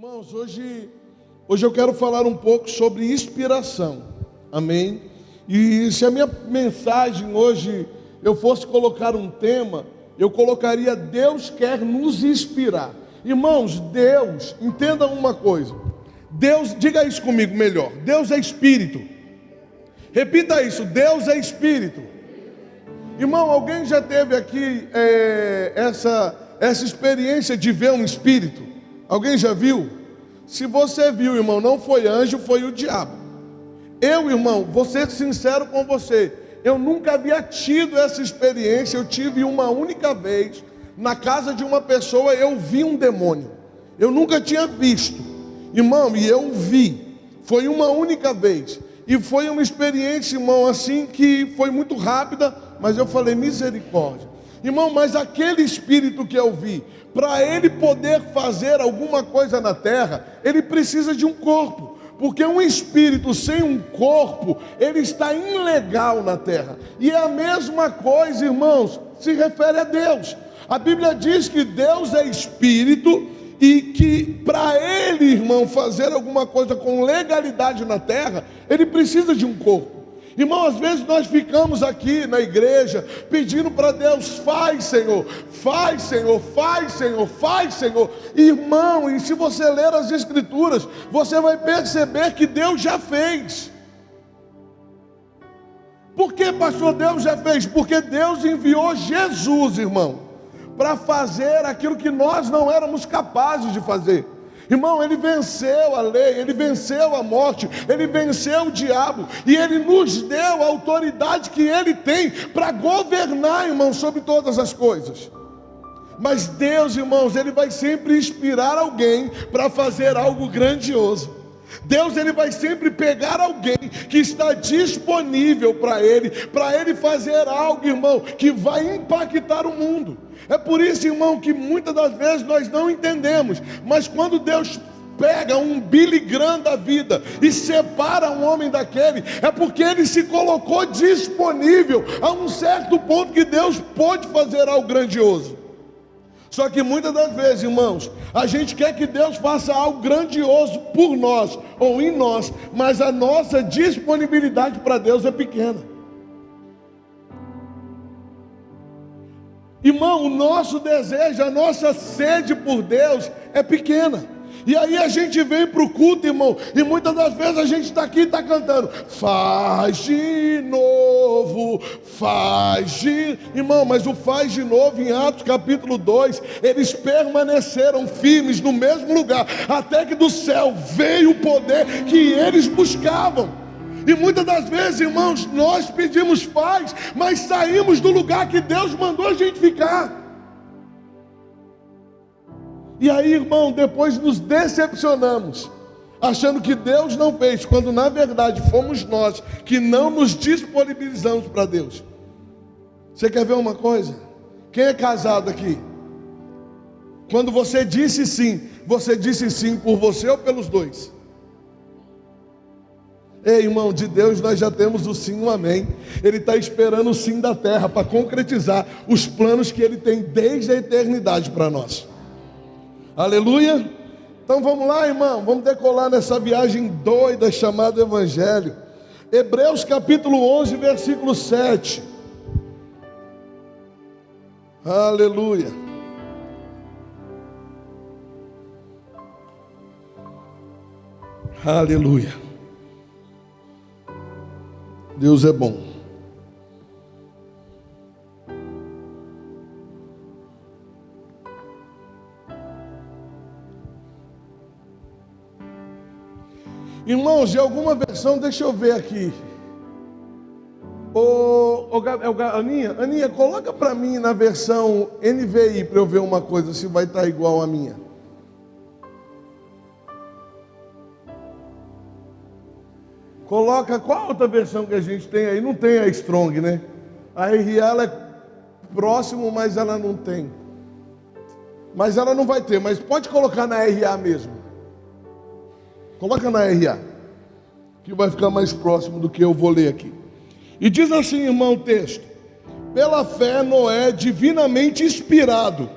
Irmãos, hoje eu quero falar um pouco sobre inspiração, amém? E se a minha mensagem hoje eu fosse colocar um tema, eu colocaria: Deus quer nos inspirar. Irmãos, Deus, entendam uma coisa, Deus, diga isso comigo melhor, Deus é Espírito. Repita isso: Deus é Espírito. Irmão, alguém já teve aqui essa experiência de ver um Espírito? Alguém já viu? Se você viu, irmão, não foi anjo, foi o diabo. Eu, irmão, vou ser sincero com você, eu nunca havia tido essa experiência. Eu tive uma única vez, na casa de uma pessoa, eu vi um demônio. Eu nunca tinha visto, irmão, e eu vi. Foi uma única vez. E foi uma experiência, irmão, assim, que foi muito rápida, mas eu falei: misericórdia. Irmão, mas aquele espírito que eu vi, para ele poder fazer alguma coisa na terra, ele precisa de um corpo. Porque um espírito sem um corpo, ele está ilegal na terra. E é a mesma coisa, irmãos, se refere a Deus. A Bíblia diz que Deus é espírito e que para ele, irmão, fazer alguma coisa com legalidade na terra, ele precisa de um corpo. Irmão, às vezes nós ficamos aqui na igreja pedindo para Deus: faz, Senhor, faz, Senhor, faz, Senhor, faz, Senhor. Irmão, e se você ler as Escrituras, você vai perceber que Deus já fez. Por que, pastor, Deus já fez? Porque Deus enviou Jesus, irmão, para fazer aquilo que nós não éramos capazes de fazer. Irmão, ele venceu a lei, ele venceu a morte, ele venceu o diabo, e ele nos deu a autoridade que ele tem para governar, irmão, sobre todas as coisas. Mas Deus, irmãos, ele vai sempre inspirar alguém para fazer algo grandioso. Deus, ele vai sempre pegar alguém que está disponível para ele fazer algo, irmão, que vai impactar o mundo. É por isso, irmão, que muitas das vezes nós não entendemos, mas quando Deus pega um Billy Graham da vida e separa um homem daquele, é porque ele se colocou disponível a um certo ponto que Deus pode fazer algo grandioso. Só que muitas das vezes, irmãos, a gente quer que Deus faça algo grandioso por nós ou em nós, mas a nossa disponibilidade para Deus é pequena. Irmão, o nosso desejo, a nossa sede por Deus é pequena. E aí a gente vem para o culto, irmão, e muitas das vezes a gente está aqui e está cantando: faz de novo, faz de... Irmão, mas o faz de novo, em Atos capítulo 2, eles permaneceram firmes no mesmo lugar, até que do céu veio o poder que eles buscavam. E muitas das vezes, irmãos, nós pedimos faz, mas saímos do lugar que Deus mandou a gente ficar. E aí, irmão, depois nos decepcionamos, achando que Deus não fez, quando na verdade fomos nós que não nos disponibilizamos para Deus. Você quer ver uma coisa? Quem é casado aqui? Quando você disse sim por você ou pelos dois? Ei, irmão, de Deus nós já temos o sim, o amém. Ele está esperando o sim da terra para concretizar os planos que Ele tem desde a eternidade para nós. Aleluia. Então vamos lá, irmão, vamos decolar nessa viagem doida chamada Evangelho. Hebreus capítulo 11, versículo 7. Aleluia. Aleluia. Deus é bom. Irmãos, de alguma versão, deixa eu ver aqui. Aninha, coloca para mim na versão NVI para eu ver uma coisa, se vai estar igual a minha. Coloca, qual outra versão que a gente tem aí? Não tem a Strong, né? A RA ela é próximo, mas ela não tem. Mas ela não vai ter, mas pode colocar na RA mesmo. Coloca na RA, que vai ficar mais próximo do que eu vou ler aqui. E diz assim, irmão, o texto: pela fé Noé, divinamente inspirado,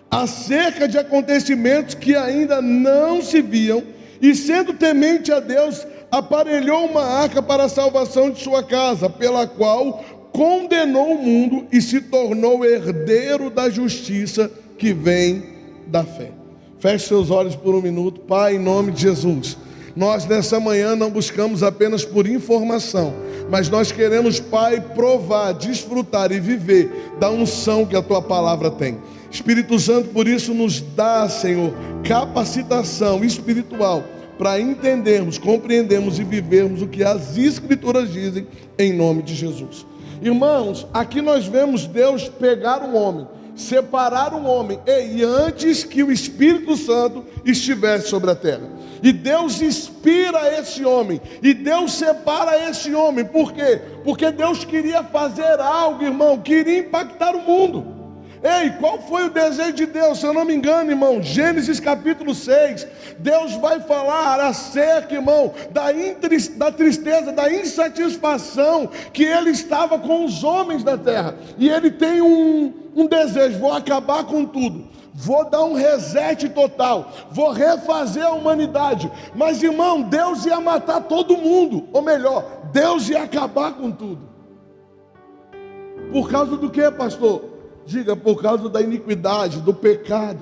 acerca de acontecimentos que ainda não se viam, e sendo temente a Deus, aparelhou uma arca para a salvação de sua casa, pela qual condenou o mundo e se tornou herdeiro da justiça que vem da fé. Feche seus olhos por um minuto. Pai, em nome de Jesus, nós nessa manhã não buscamos apenas por informação, mas nós queremos, Pai, provar, desfrutar e viver da unção que a Tua palavra tem. Espírito Santo, por isso nos dá, Senhor, capacitação espiritual para entendermos, compreendermos e vivermos o que as Escrituras dizem, em nome de Jesus. Irmãos, aqui nós vemos Deus pegar um homem, separar um homem, e antes que o Espírito Santo estivesse sobre a terra. E Deus inspira esse homem, e Deus separa esse homem. Por quê? Porque Deus queria fazer algo, irmão, queria impactar o mundo. Ei, qual foi o desejo de Deus? Se eu não me engano, irmão, Gênesis capítulo 6, Deus vai falar acerca, irmão, da tristeza, da insatisfação que ele estava com os homens da terra. E ele tem um desejo: vou acabar com tudo, vou dar um reset total, vou refazer a humanidade. Mas, irmão, Deus ia matar todo mundo, ou melhor, Deus ia acabar com tudo. Por causa do que, pastor? Diga, por causa da iniquidade, do pecado,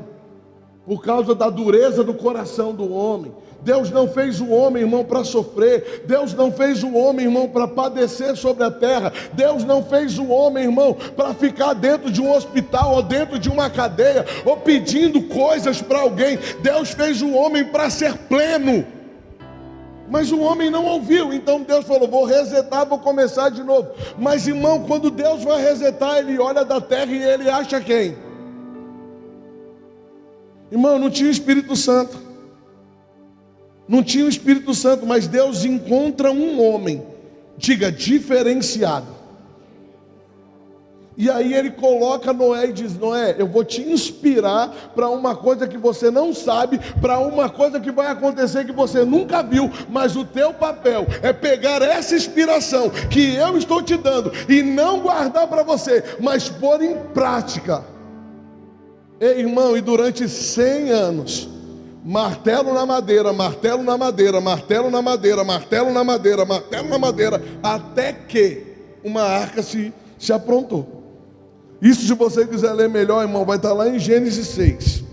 por causa da dureza do coração do homem. Deus não fez o homem, irmão, para sofrer. Deus não fez o homem, irmão, para padecer sobre a terra. Deus não fez o homem, irmão, para ficar dentro de um hospital ou dentro de uma cadeia ou pedindo coisas para alguém. Deus fez o homem para ser pleno. Mas o homem não ouviu, então Deus falou: vou resetar, vou começar de novo. Mas, irmão, quando Deus vai resetar, ele olha da terra e ele acha quem? Irmão, não tinha o Espírito Santo. Não tinha o Espírito Santo, mas Deus encontra um homem, diga, diferenciado. E aí ele coloca Noé e diz: Noé, eu vou te inspirar para uma coisa que você não sabe, para uma coisa que vai acontecer que você nunca viu, mas o teu papel é pegar essa inspiração que eu estou te dando e não guardar para você, mas pôr em prática. Ei, irmão, e durante 100 anos, martelo na madeira, martelo na madeira, martelo na madeira, martelo na madeira, martelo na madeira, até que uma arca se aprontou. Isso, se você quiser ler melhor, irmão, vai estar lá em Gênesis 6.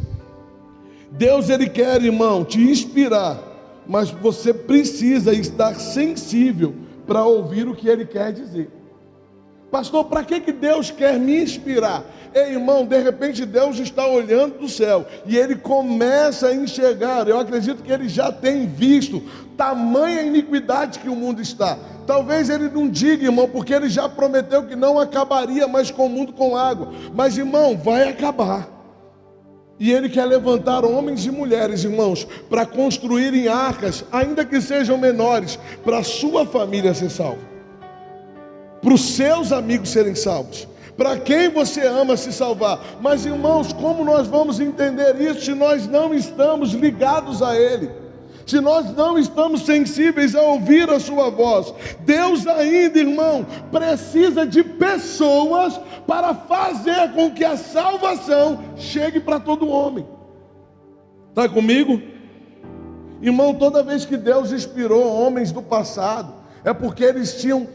Deus, ele quer, irmão, te inspirar, mas você precisa estar sensível para ouvir o que ele quer dizer. Pastor, para que Deus quer me inspirar? Ei, irmão, de repente Deus está olhando do céu e ele começa a enxergar. Eu acredito que ele já tem visto tamanha iniquidade que o mundo está. Talvez ele não diga, irmão, porque ele já prometeu que não acabaria mais com o mundo com água. Mas, irmão, vai acabar. E ele quer levantar homens e mulheres, irmãos, para construírem arcas, ainda que sejam menores, para a sua família ser salva, para os seus amigos serem salvos, para quem você ama se salvar. Mas, irmãos, como nós vamos entender isso se nós não estamos ligados a Ele? Se nós não estamos sensíveis a ouvir a sua voz? Deus ainda, irmão, precisa de pessoas para fazer com que a salvação chegue para todo homem. Está comigo? Irmão, toda vez que Deus inspirou homens do passado, é porque eles tinham,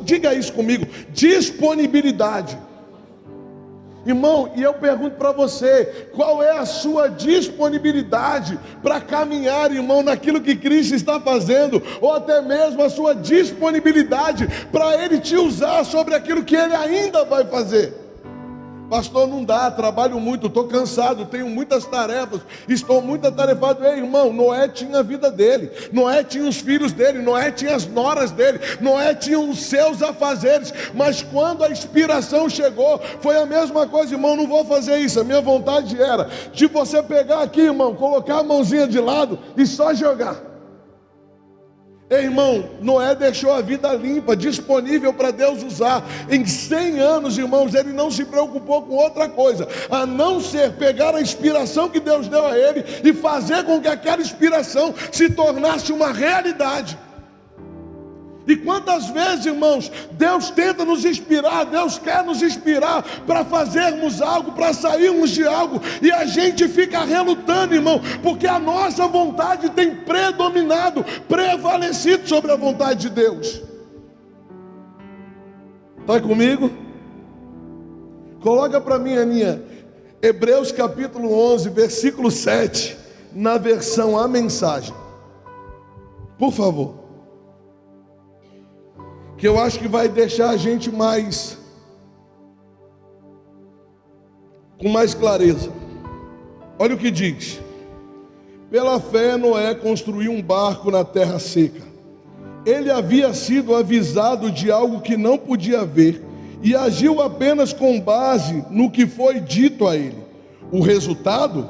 diga isso comigo, disponibilidade. Irmão, e eu pergunto para você: qual é a sua disponibilidade para caminhar, irmão, naquilo que Cristo está fazendo? Ou até mesmo a sua disponibilidade para Ele te usar sobre aquilo que Ele ainda vai fazer? Pastor, não dá, trabalho muito, estou cansado, tenho muitas tarefas, estou muito atarefado. Ei, irmão, Noé tinha a vida dele, Noé tinha os filhos dele, Noé tinha as noras dele, Noé tinha os seus afazeres. Mas quando a inspiração chegou, foi a mesma coisa. Irmão, não vou fazer isso, a minha vontade era de você pegar aqui, irmão, colocar a mãozinha de lado e só jogar. Ei, irmão, Noé deixou a vida limpa, disponível para Deus usar. Em 100 anos, irmãos, ele não se preocupou com outra coisa, a não ser pegar a inspiração que Deus deu a ele e fazer com que aquela inspiração se tornasse uma realidade. E quantas vezes, irmãos, Deus tenta nos inspirar, Deus quer nos inspirar para fazermos algo, para sairmos de algo, e a gente fica relutando, irmão, porque a nossa vontade tem predominado, prevalecido sobre a vontade de Deus. Está comigo? Coloca para mim, Aninha, Hebreus capítulo 11, versículo 7, na versão A Mensagem. Por favor. Que eu acho que vai deixar a gente com mais clareza. Olha o que diz: pela fé Noé construiu um barco na terra seca. Ele havia sido avisado de algo que não podia ver e agiu apenas com base no que foi dito a ele. O resultado?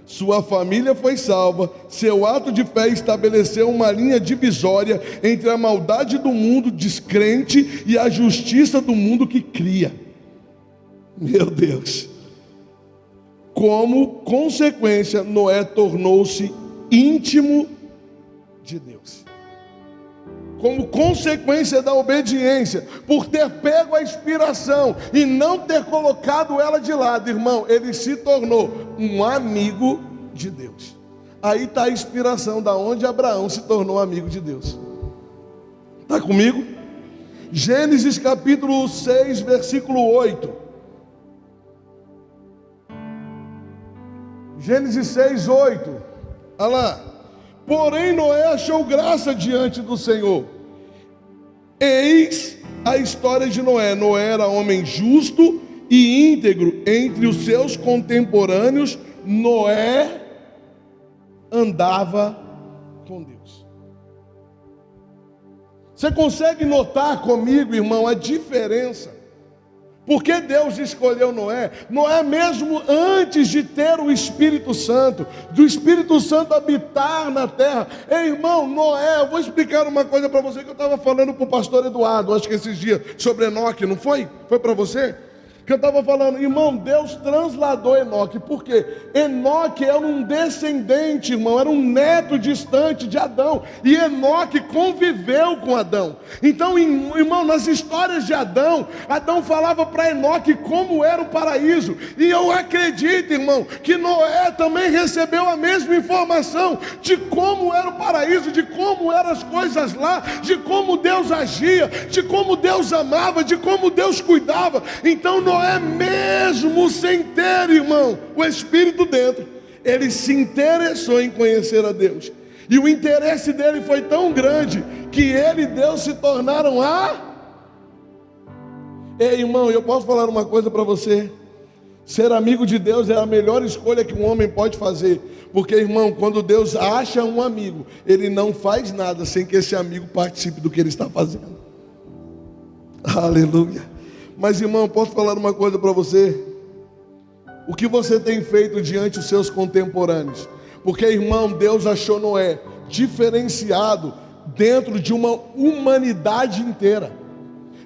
Sua família foi salva. Seu ato de fé estabeleceu uma linha divisória entre a maldade do mundo descrente e a justiça do mundo que cria. Meu Deus! Como consequência, Noé tornou-se íntimo de Deus. Como consequência da obediência, por ter pego a inspiração e não ter colocado ela de lado, irmão, ele se tornou um amigo de Deus. Aí está a inspiração da onde Abraão se tornou amigo de Deus. Está comigo? Gênesis capítulo 6, versículo 8. Gênesis 6, 8. Olha lá. Porém Noé achou graça diante do Senhor. Eis a história de Noé. Noé era homem justo e íntegro entre os seus contemporâneos. Noé andava com Deus. Você consegue notar comigo, irmão, a diferença? Porque Deus escolheu Noé? Noé mesmo antes de ter o Espírito Santo, do Espírito Santo habitar na terra. Ei, irmão, Noé, eu vou explicar uma coisa para você que eu estava falando para o pastor Eduardo, acho que esses dias, sobre Enoque, não foi? Foi para você? Que eu estava falando, irmão, Deus transladou Enoque. Por quê? Enoque era um descendente, irmão, era um neto distante de Adão. E Enoque conviveu com Adão. Então, irmão, nas histórias de Adão, Adão falava para Enoque como era o paraíso. E eu acredito, irmão, que Noé também recebeu a mesma informação de como era o paraíso, de como eram as coisas lá, de como Deus agia, de como Deus amava, de como Deus cuidava. Então, Noé mesmo sem ter, irmão, o Espírito dentro, ele se interessou em conhecer a Deus. E o interesse dele foi tão grande que ele e Deus se tornaram Ei, irmão, eu posso falar uma coisa para você? Ser amigo de Deus é a melhor escolha que um homem pode fazer. Porque, irmão, quando Deus acha um amigo, ele não faz nada sem que esse amigo participe do que ele está fazendo. Aleluia. Mas, irmão, posso falar uma coisa para você? O que você tem feito diante dos seus contemporâneos? Porque, irmão, Deus achou Noé diferenciado dentro de uma humanidade inteira.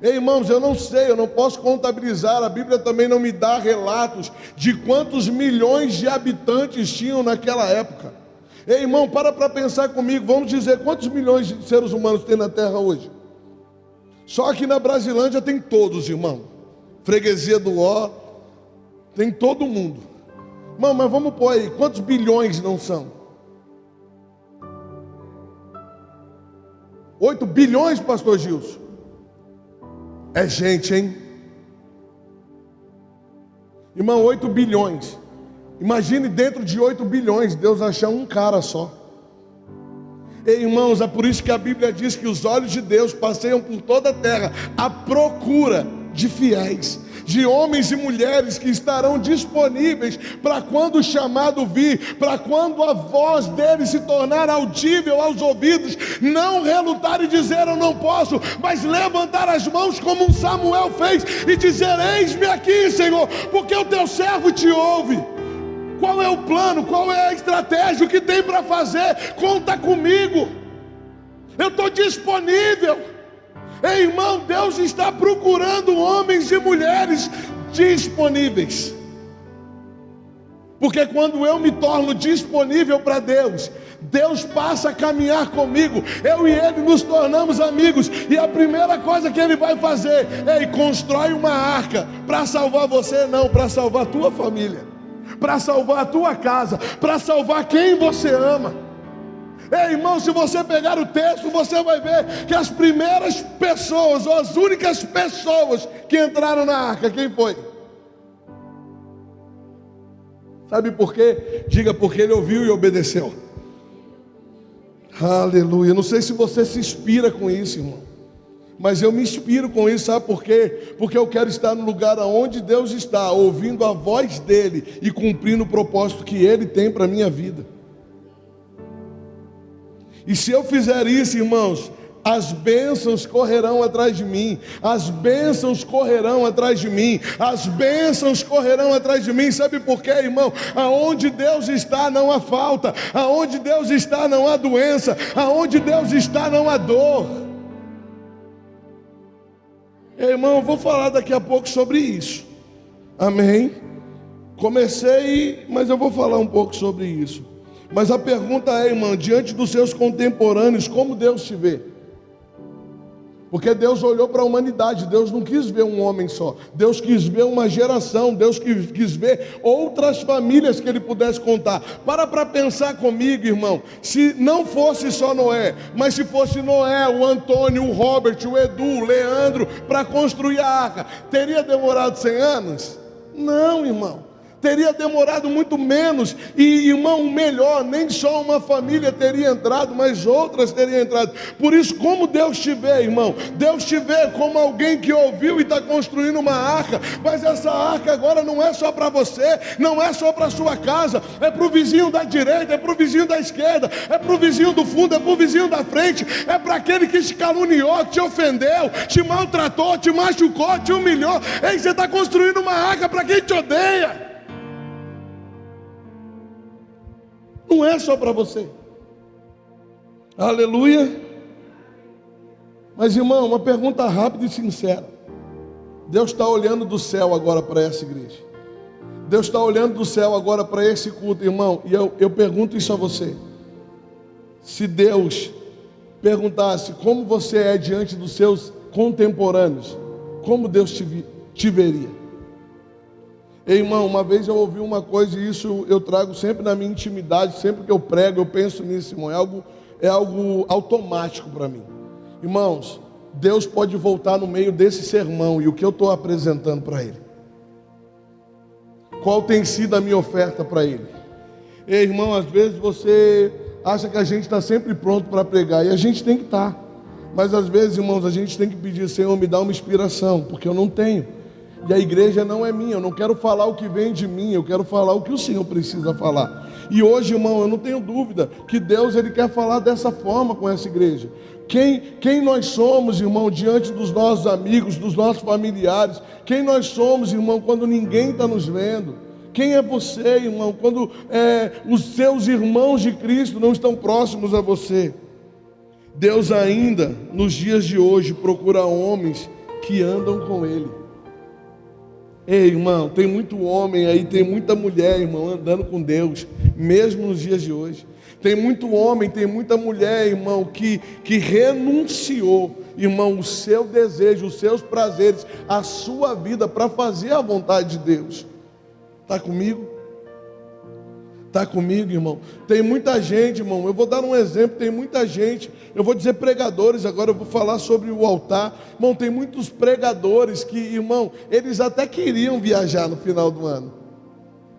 Ei, irmãos, eu não sei, eu não posso contabilizar, a Bíblia também não me dá relatos de quantos milhões de habitantes tinham naquela época. Ei, irmão, para pensar comigo, vamos dizer, quantos milhões de seres humanos tem na Terra hoje? Só aqui na Brasilândia tem todos, irmão. Freguesia do Ó, tem todo mundo. Irmão, mas vamos pôr aí, quantos bilhões não são? 8 bilhões, pastor Gilson? É gente, hein? Irmão, 8 bilhões. Imagine dentro de 8 bilhões, Deus achar um cara só. Ei, irmãos, é por isso que a Bíblia diz que os olhos de Deus passeiam por toda a terra à procura de fiéis, de homens e mulheres que estarão disponíveis para quando o chamado vir, para quando a voz dele se tornar audível aos ouvidos, não relutar e dizer eu não posso, mas levantar as mãos como um Samuel fez e dizer eis-me aqui, Senhor, porque o teu servo te ouve. Qual é o plano? Qual é a estratégia? O que tem para fazer? Conta comigo. Eu estou disponível. Ei, irmão, Deus está procurando homens e mulheres disponíveis. Porque quando eu me torno disponível para Deus, Deus passa a caminhar comigo, eu e Ele nos tornamos amigos, e a primeira coisa que Ele vai fazer é constrói uma arca, para salvar você não, para salvar a tua família, para salvar a tua casa, para salvar quem você ama. Ei, irmão, se você pegar o texto, você vai ver que as primeiras pessoas, ou as únicas pessoas que entraram na arca, quem foi? Sabe por quê? Diga, porque ele ouviu e obedeceu. Aleluia. Não sei se você se inspira com isso, irmão, mas eu me inspiro com isso, sabe por quê? Porque eu quero estar no lugar onde Deus está, ouvindo a voz dEle e cumprindo o propósito que Ele tem para a minha vida. E se eu fizer isso, irmãos, as bênçãos correrão atrás de mim, as bênçãos correrão atrás de mim, as bênçãos correrão atrás de mim. Sabe por quê, irmão? Aonde Deus está não há falta, aonde Deus está não há doença, aonde Deus está não há dor. Irmão, eu vou falar daqui a pouco sobre isso, amém? Comecei, mas eu vou falar um pouco sobre isso. Mas a pergunta é, irmão, diante dos seus contemporâneos, como Deus te vê? Porque Deus olhou para a humanidade, Deus não quis ver um homem só, Deus quis ver uma geração, Deus quis ver outras famílias que Ele pudesse contar. Para pensar comigo, irmão, se não fosse só Noé, mas se fosse Noé, o Antônio, o Robert, o Edu, o Leandro, para construir a arca, teria demorado 100 anos? Não, irmão. Teria demorado muito menos, e irmão, melhor, nem só uma família teria entrado, mas outras teriam entrado. Por isso, como Deus te vê, irmão? Deus te vê como alguém que ouviu e está construindo uma arca, mas essa arca agora não é só para você, não é só para a sua casa, é para o vizinho da direita, é para o vizinho da esquerda, é para o vizinho do fundo, é para o vizinho da frente, é para aquele que te caluniou, que te ofendeu, te maltratou, te machucou, te humilhou. Ei, você está construindo uma arca para quem te odeia. Não é só para você. Aleluia. Mas, irmão, uma pergunta rápida e sincera. Deus está olhando do céu agora para essa igreja. Deus está olhando do céu agora para esse culto, irmão. E eu pergunto isso a você. Se Deus perguntasse como você é diante dos seus contemporâneos, como Deus te veria? Ei, irmão, uma vez eu ouvi uma coisa, e isso eu trago sempre na minha intimidade, sempre que eu prego, eu penso nisso, irmão, é algo automático para mim. Irmãos, Deus pode voltar no meio desse sermão, e o que eu estou apresentando para Ele? Qual tem sido a minha oferta para Ele? Ei, irmão, às vezes você acha que a gente está sempre pronto para pregar, e a gente tem que estar. Mas às vezes, irmãos, a gente tem que pedir, Senhor, me dá uma inspiração, porque eu não tenho. E a igreja não é minha, eu não quero falar o que vem de mim, eu quero falar o que o Senhor precisa falar. E hoje, irmão, eu não tenho dúvida que Deus, Ele quer falar dessa forma com essa igreja. Quem nós somos, irmão, diante dos nossos amigos, dos nossos familiares? Quem nós somos, irmão, quando ninguém está nos vendo? Quem é você, irmão, quando os seus irmãos de Cristo não estão próximos a você? Deus ainda, nos dias de hoje, procura homens que andam com Ele. Ei, irmão, tem muito homem aí, tem muita mulher, irmão, andando com Deus, mesmo nos dias de hoje. Tem muito homem, tem muita mulher, irmão, que renunciou, irmão, o seu desejo, os seus prazeres, a sua vida para fazer a vontade de Deus. Está comigo? Está comigo, irmão? Tem muita gente, irmão, eu vou dar um exemplo, tem muita gente, eu vou dizer pregadores, agora eu vou falar sobre o altar. Irmão, tem muitos pregadores que, irmão, eles até queriam viajar no final do ano.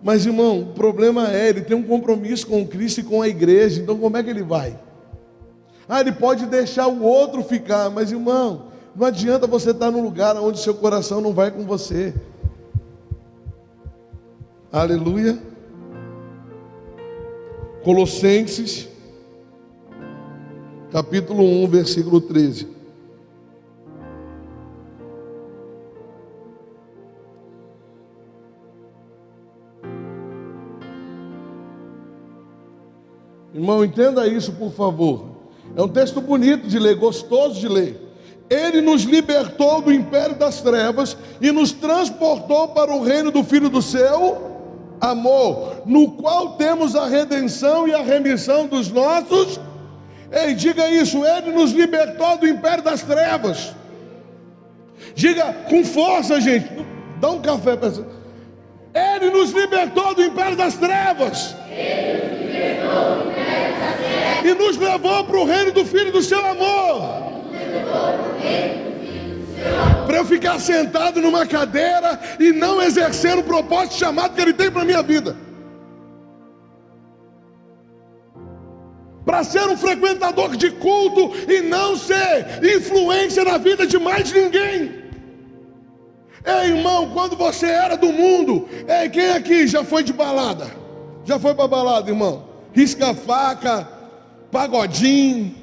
Mas, irmão, o problema é, ele tem um compromisso com Cristo e com a igreja, então como é que ele vai? Ele pode deixar o outro ficar, mas, irmão, não adianta você estar num lugar onde seu coração não vai com você. Aleluia. Colossenses, capítulo 1, versículo 13. Irmão, entenda isso, por favor. É um texto bonito de ler, gostoso de ler. Ele nos libertou do império das trevas e nos transportou para o reino do Filho do seu amor, no qual temos a redenção e a remissão dos nossos. Ei, diga isso, Ele nos libertou do império das trevas. Diga com força, gente, dá um café para você. Ele nos libertou do império das trevas. E nos levou para o reino do Filho do seu amor. Para eu ficar sentado numa cadeira e não exercer o propósito chamado que Ele tem para a minha vida. Para ser um frequentador de culto e não ser influência na vida de mais ninguém. Ei, irmão, quando você era do mundo, ei, quem aqui já foi de balada? Já foi para balada, irmão? Risca-faca, pagodinho,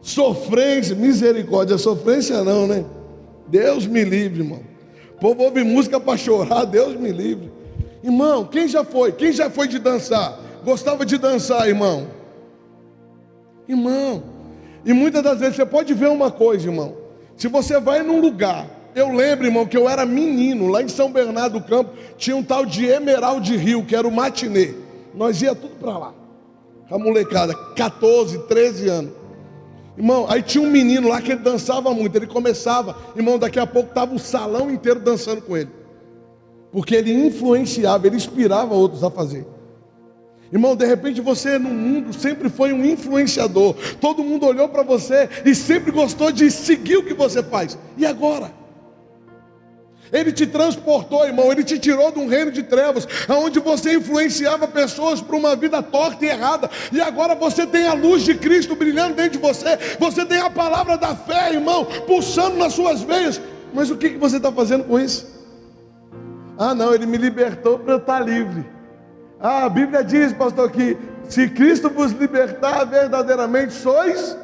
sofrência, misericórdia, sofrência não, né? Deus me livre, irmão. O povo ouve música para chorar, Deus me livre. Irmão, quem já foi? Quem já foi de dançar? Gostava de dançar, irmão? Irmão, e muitas das vezes você pode ver uma coisa, irmão. Se você vai num lugar, eu lembro, irmão, que eu era menino, lá em São Bernardo do Campo, tinha um tal de Emerald Rio, que era o matinê. Nós ia tudo para lá, a molecada, 14, 13 anos. Irmão, aí tinha um menino lá que ele dançava muito, ele começava, irmão, daqui a pouco estava o salão inteiro dançando com ele. Porque ele influenciava, ele inspirava outros a fazer. Irmão, de repente você no mundo sempre foi um influenciador. Todo mundo olhou para você e sempre gostou de seguir o que você faz. E agora? Ele te transportou, irmão, Ele te tirou de um reino de trevas, onde você influenciava pessoas para uma vida torta e errada. E agora você tem a luz de Cristo brilhando dentro de você. Você tem a palavra da fé, irmão, pulsando nas suas veias. Mas o que você está fazendo com isso? Ah não, Ele me libertou para eu estar livre. Ah, a Bíblia diz, pastor, que se Cristo vos libertar, verdadeiramente sois.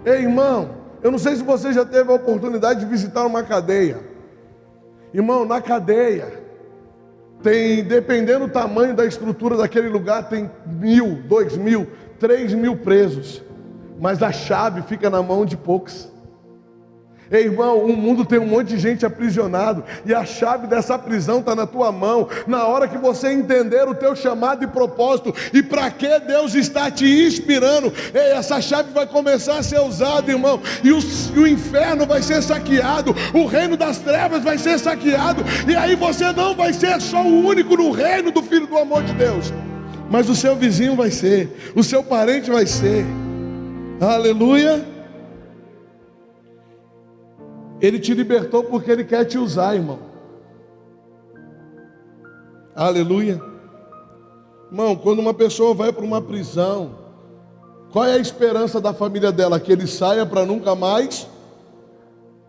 Ei, irmão, eu não sei se você já teve a oportunidade de visitar uma cadeia. Irmão, na cadeia tem, dependendo do tamanho da estrutura daquele lugar, tem 1.000, 2.000, 3.000 presos. Mas a chave fica na mão de poucos. Ei, irmão, o mundo tem um monte de gente aprisionado, e a chave dessa prisão está na tua mão. Na hora que você entender o teu chamado e propósito, e para que Deus está te inspirando, ei, essa chave vai começar a ser usada, irmão, e o inferno vai ser saqueado, o reino das trevas vai ser saqueado, e aí você não vai ser só o único no reino do Filho do amor de Deus, mas o seu vizinho vai ser, o seu parente vai ser. Aleluia. Ele te libertou porque Ele quer te usar, irmão. Aleluia. Irmão, quando uma pessoa vai para uma prisão, qual é a esperança da família dela? Que ele saia para nunca mais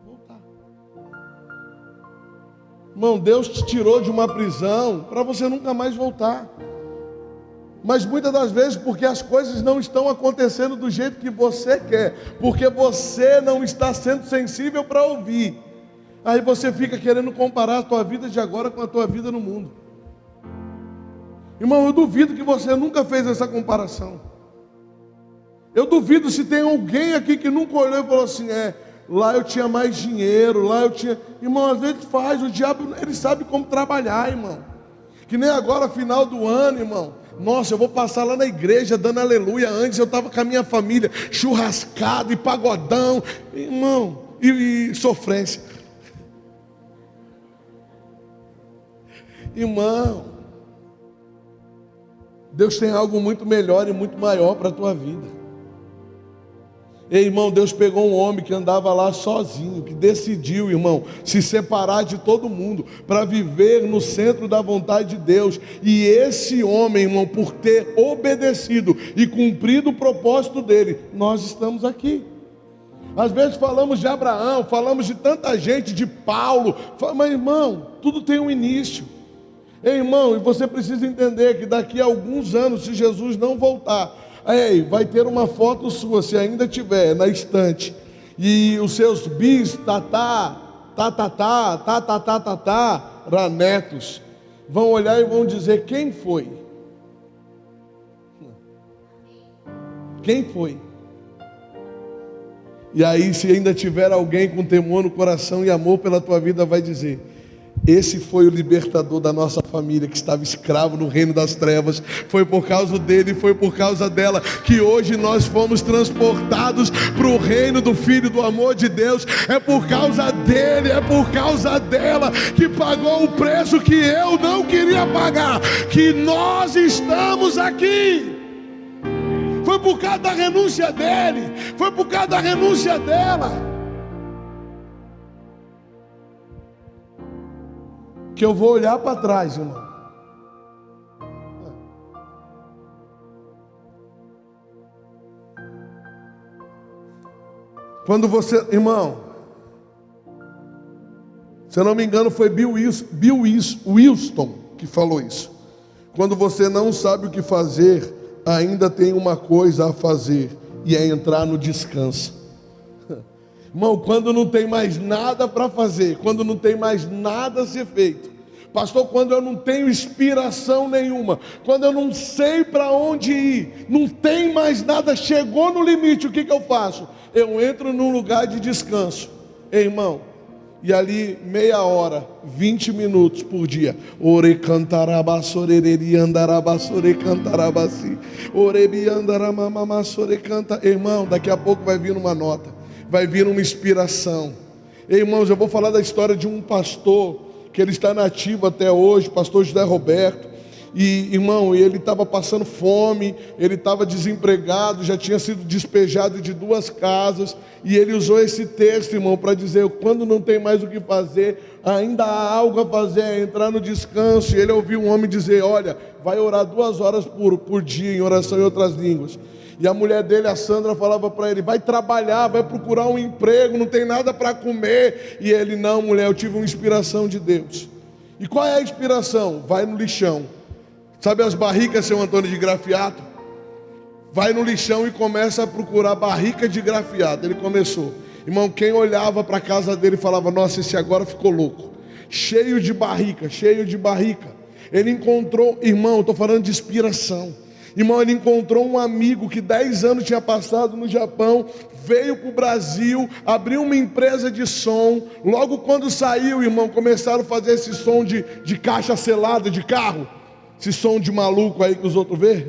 voltar. Irmão, Deus te tirou de uma prisão para você nunca mais voltar. Mas muitas das vezes porque as coisas não estão acontecendo do jeito que você quer, porque você não está sendo sensível para ouvir, aí você fica querendo comparar a tua vida de agora com a tua vida no mundo. Irmão, eu duvido que você nunca fez essa comparação. Eu duvido se tem alguém aqui que nunca olhou e falou assim, lá eu tinha mais dinheiro, lá eu tinha... Irmão, às vezes faz, o diabo, ele sabe como trabalhar, irmão. Que nem agora, final do ano, irmão. Nossa, eu vou passar lá na igreja dando aleluia. Antes eu estava com a minha família, churrascado e pagodão, irmão, e sofrência. Irmão, Deus tem algo muito melhor e muito maior para a tua vida. Ei, irmão, Deus pegou um homem que andava lá sozinho, que decidiu, irmão, se separar de todo mundo, para viver no centro da vontade de Deus. E esse homem, irmão, por ter obedecido e cumprido o propósito dele, nós estamos aqui. Às vezes falamos de Abraão, falamos de tanta gente, de Paulo, mas irmão, tudo tem um início. Ei, irmão, e você precisa entender que daqui a alguns anos, se Jesus não voltar, ei, vai ter uma foto sua, se ainda tiver, na estante, e os seus bis, netos, vão olhar e vão dizer, quem foi? Quem foi? E aí, se ainda tiver alguém com temor no coração e amor pela tua vida, vai dizer, Esse foi o libertador da nossa família, que estava escravo no reino das trevas. Foi por causa dele, foi por causa dela, que hoje nós fomos transportados para o reino do Filho do amor de Deus. É por causa dele, é por causa dela, que pagou o preço que eu não queria pagar, que nós estamos aqui. Foi por causa da renúncia dele, foi por causa da renúncia dela, que eu vou olhar para trás, irmão. Quando você, irmão, se eu não me engano foi Bill Wilson que falou isso. Quando você não sabe o que fazer, ainda tem uma coisa a fazer, e é entrar no descanso. Irmão, quando não tem mais nada para fazer, quando não tem mais nada a ser feito, pastor, quando eu não tenho inspiração nenhuma, quando eu não sei para onde ir, não tem mais nada, chegou no limite, o que eu faço? Eu entro num lugar de descanso, irmão, e ali meia hora, 20 minutos por dia, ore cantarabassoreri andarabassore cantarabassi, orebi andaramamassore canta, irmão, daqui a pouco vai vir uma nota, vai vir uma inspiração. Irmãos, eu vou falar da história de um pastor, que ele está nativo até hoje, pastor José Roberto. E irmão, ele estava passando fome, ele estava desempregado, já tinha sido despejado de 2 casas, e ele usou esse texto, irmão, para dizer: quando não tem mais o que fazer, ainda há algo a fazer, é entrar no descanso. E ele ouviu um homem dizer: olha, vai orar 2 horas por dia em oração em outras línguas. E a mulher dele, a Sandra, falava para ele: vai trabalhar, vai procurar um emprego, não tem nada para comer. E ele: não, mulher, eu tive uma inspiração de Deus. E qual é a inspiração? Vai no lixão. Sabe as barricas, seu Antônio, de grafiato? Vai no lixão e começa a procurar barrica de grafiato. Ele começou. Irmão, quem olhava para a casa dele falava: nossa, esse agora ficou louco. Cheio de barrica, cheio de barrica. Ele encontrou, irmão, estou falando de inspiração. Irmão, ele encontrou um amigo que 10 anos tinha passado no Japão, veio para o Brasil, abriu uma empresa de som. Logo quando saiu, irmão, começaram a fazer esse som de caixa selada de carro. Esse som de maluco aí que os outros vê.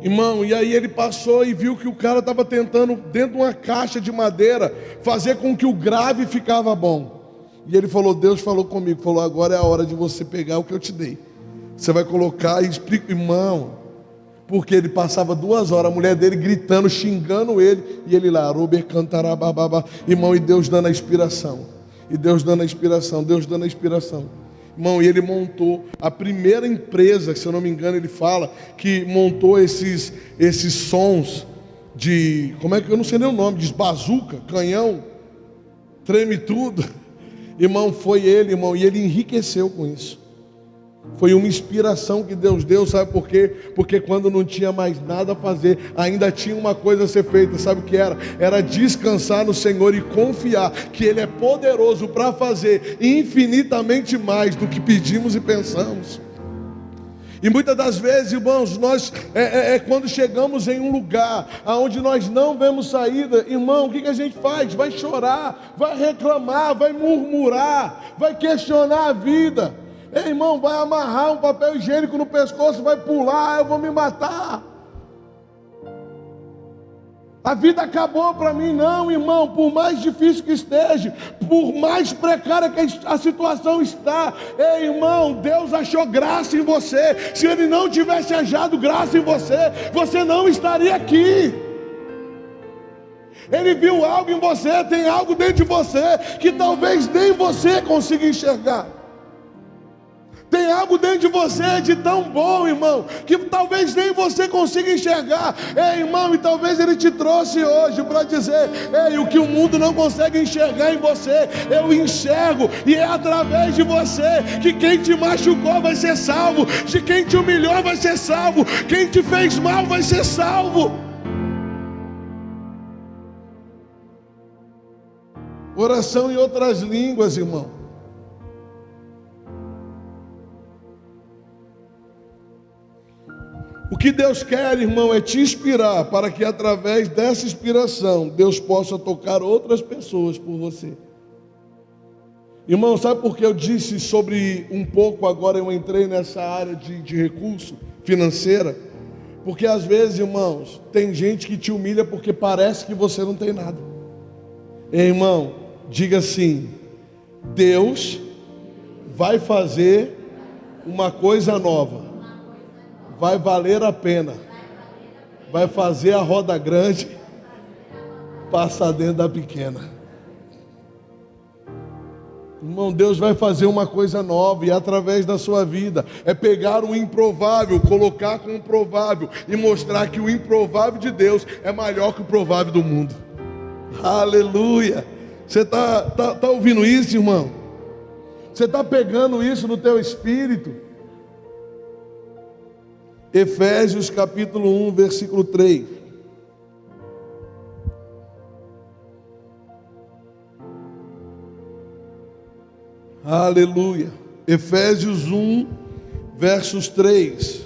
Irmão, e aí ele passou e viu que o cara estava tentando, dentro de uma caixa de madeira, fazer com que o grave ficava bom. E ele falou: Deus falou comigo, falou: agora é a hora de você pegar o que eu te dei. Você vai colocar e explica, irmão. Porque ele passava 2 horas, a mulher dele gritando, xingando ele, e ele lá, Robert cantará, bababá. Irmão, e Deus dando a inspiração. E Deus dando a inspiração, Deus dando a inspiração. Irmão, e ele montou a primeira empresa, se eu não me engano, ele fala, que montou esses sons de, como é que eu não sei nem o nome, de bazuca, canhão, treme tudo. Irmão, foi ele, irmão, e ele enriqueceu com isso. Foi uma inspiração que Deus deu, sabe por quê? Porque quando não tinha mais nada a fazer, ainda tinha uma coisa a ser feita, sabe o que era? Era descansar no Senhor e confiar que Ele é poderoso para fazer infinitamente mais do que pedimos e pensamos. E muitas das vezes, irmãos, nós quando chegamos em um lugar onde nós não vemos saída, irmão, o que a gente faz? Vai chorar, vai reclamar, vai murmurar, vai questionar a vida. Ei, irmão, vai amarrar um papel higiênico no pescoço, vai pular: eu vou me matar. A vida acabou para mim. Não, irmão, por mais difícil que esteja, por mais precária que a situação está, ei, irmão, Deus achou graça em você. Se Ele não tivesse achado graça em você, você não estaria aqui. Ele viu algo em você, tem algo dentro de você que talvez nem você consiga enxergar. Tem algo dentro de você de tão bom, irmão, que talvez nem você consiga enxergar. Ei, irmão, e talvez Ele te trouxe hoje para dizer: ei, o que o mundo não consegue enxergar em você, eu enxergo, e é através de você que quem te machucou vai ser salvo, de quem te humilhou vai ser salvo, quem te fez mal vai ser salvo. Oração em outras línguas, irmão. O que Deus quer, irmão, é te inspirar, para que através dessa inspiração Deus possa tocar outras pessoas por você. Irmão, sabe por que eu disse sobre um pouco agora eu entrei nessa área de recurso financeira? Porque às vezes, irmãos, tem gente que te humilha porque parece que você não tem nada. Ei, irmão, diga assim: Deus vai fazer uma coisa nova, vai valer a pena, vai fazer a roda grande passar dentro da pequena. Irmão, Deus vai fazer uma coisa nova, e através da sua vida é pegar o improvável, colocar com o provável e mostrar que o improvável de Deus é maior que o provável do mundo. Aleluia! Você tá ouvindo isso, irmão? Você está pegando isso no teu espírito? Efésios capítulo 1, versículo 3. Aleluia. Efésios 1, versos 3.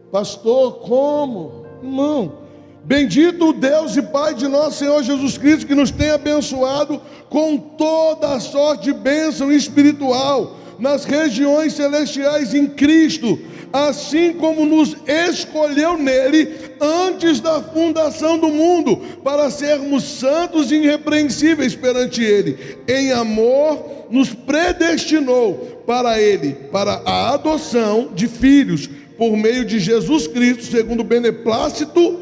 Pastor, como? Irmão, bendito o Deus e Pai de nosso Senhor Jesus Cristo, que nos tem abençoado com toda a sorte de bênção espiritual nas regiões celestiais em Cristo, assim como nos escolheu nele antes da fundação do mundo, para sermos santos e irrepreensíveis perante ele. Em amor nos predestinou para ele, para a adoção de filhos, por meio de Jesus Cristo, segundo o beneplácito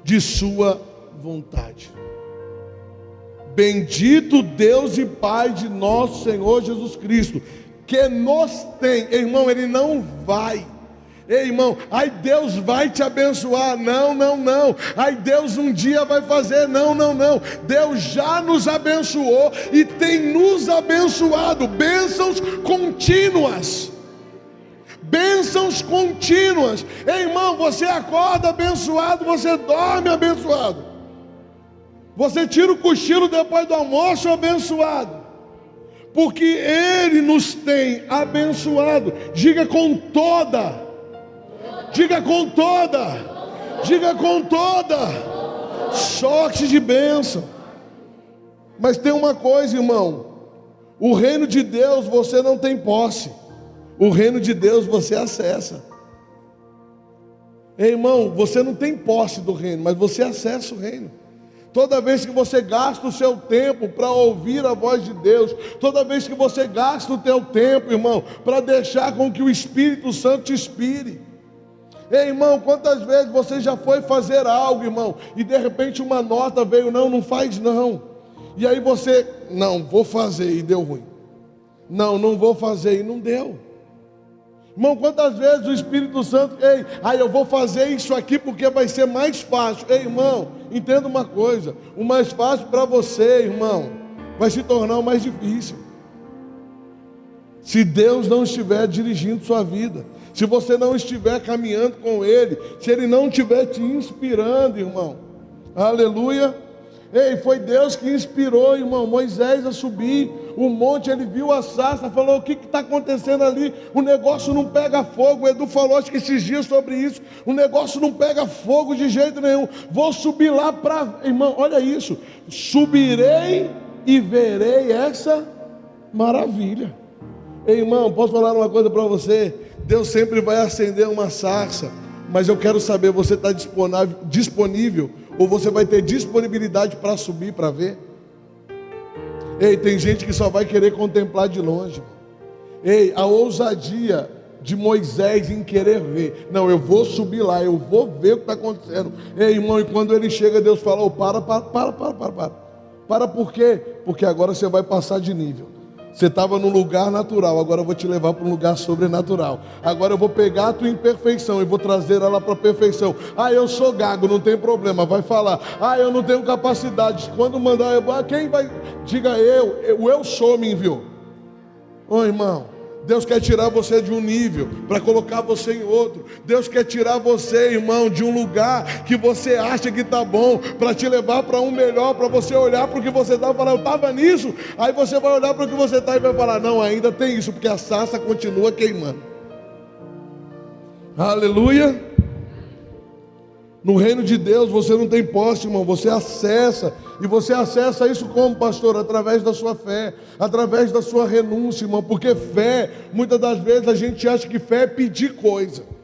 de sua vontade. Bendito Deus e Pai de nosso Senhor Jesus Cristo, que nos tem. Irmão, Ele não vai. Ei, irmão, ai Deus vai te abençoar. Não, não, não. Ai Deus um dia vai fazer. Não, não, não. Deus já nos abençoou e tem nos abençoado. Bênçãos contínuas. Bênçãos contínuas. Ei, irmão, você acorda abençoado, você dorme abençoado. Você tira o cochilo depois do almoço abençoado. Porque Ele nos tem abençoado. Diga com toda. Diga com toda. Diga com toda. Sorte de bênção. Mas tem uma coisa, irmão. O reino de Deus você não tem posse. O reino de Deus você acessa. Ei, irmão, você não tem posse do reino, mas você acessa o reino. Toda vez que você gasta o seu tempo para ouvir a voz de Deus, toda vez que você gasta o teu tempo, irmão, para deixar com que o Espírito Santo te inspire. Ei, irmão, quantas vezes você já foi fazer algo, irmão, e de repente uma nota veio, não faz não. E aí você, não, vou fazer, e deu ruim. Não vou fazer, e não deu. Irmão, quantas vezes o Espírito Santo, eu vou fazer isso aqui porque vai ser mais fácil. Ei, irmão, entenda uma coisa, o mais fácil para você, irmão, vai se tornar o mais difícil. Se Deus não estiver dirigindo sua vida, se você não estiver caminhando com Ele, se Ele não estiver te inspirando, irmão, aleluia. Ei, foi Deus que inspirou, irmão, Moisés a subir o monte. Ele viu a sarça, falou: o que está acontecendo ali? O negócio não pega fogo. O Edu falou, acho que esses dias sobre isso. O negócio não pega fogo de jeito nenhum. Vou subir lá para... Irmão, olha isso. Subirei e verei essa maravilha. Ei, irmão, posso falar uma coisa para você? Deus sempre vai acender uma sarça, mas eu quero saber, você está disponível? Ou você vai ter disponibilidade para subir, para ver? Ei, tem gente que só vai querer contemplar de longe. Ei, a ousadia de Moisés em querer ver. Não, eu vou subir lá, eu vou ver o que está acontecendo. Ei, irmão, e quando ele chega, Deus fala: oh, para. Para por quê? Porque agora você vai passar de nível. Você estava num lugar natural, agora eu vou te levar para um lugar sobrenatural. Agora eu vou pegar a tua imperfeição e vou trazer ela para a perfeição. Ah, eu sou gago, não tem problema, vai falar. Ah, eu não tenho capacidade. Quando mandar, quem vai? Diga eu sou me enviou. Ô irmão, Deus quer tirar você de um nível para colocar você em outro. Deus quer tirar você, irmão, de um lugar que você acha que está bom, para te levar para um melhor, para você olhar para o que você está e falar: eu estava nisso. Aí você vai olhar para o que você está e vai falar: não, ainda tem isso, porque a sarça continua queimando. Aleluia. No reino de Deus você não tem posse, irmão, você acessa. E você acessa isso como, pastor? Através da sua fé, através da sua renúncia, irmão. Porque fé, muitas das vezes a gente acha que fé é pedir coisa.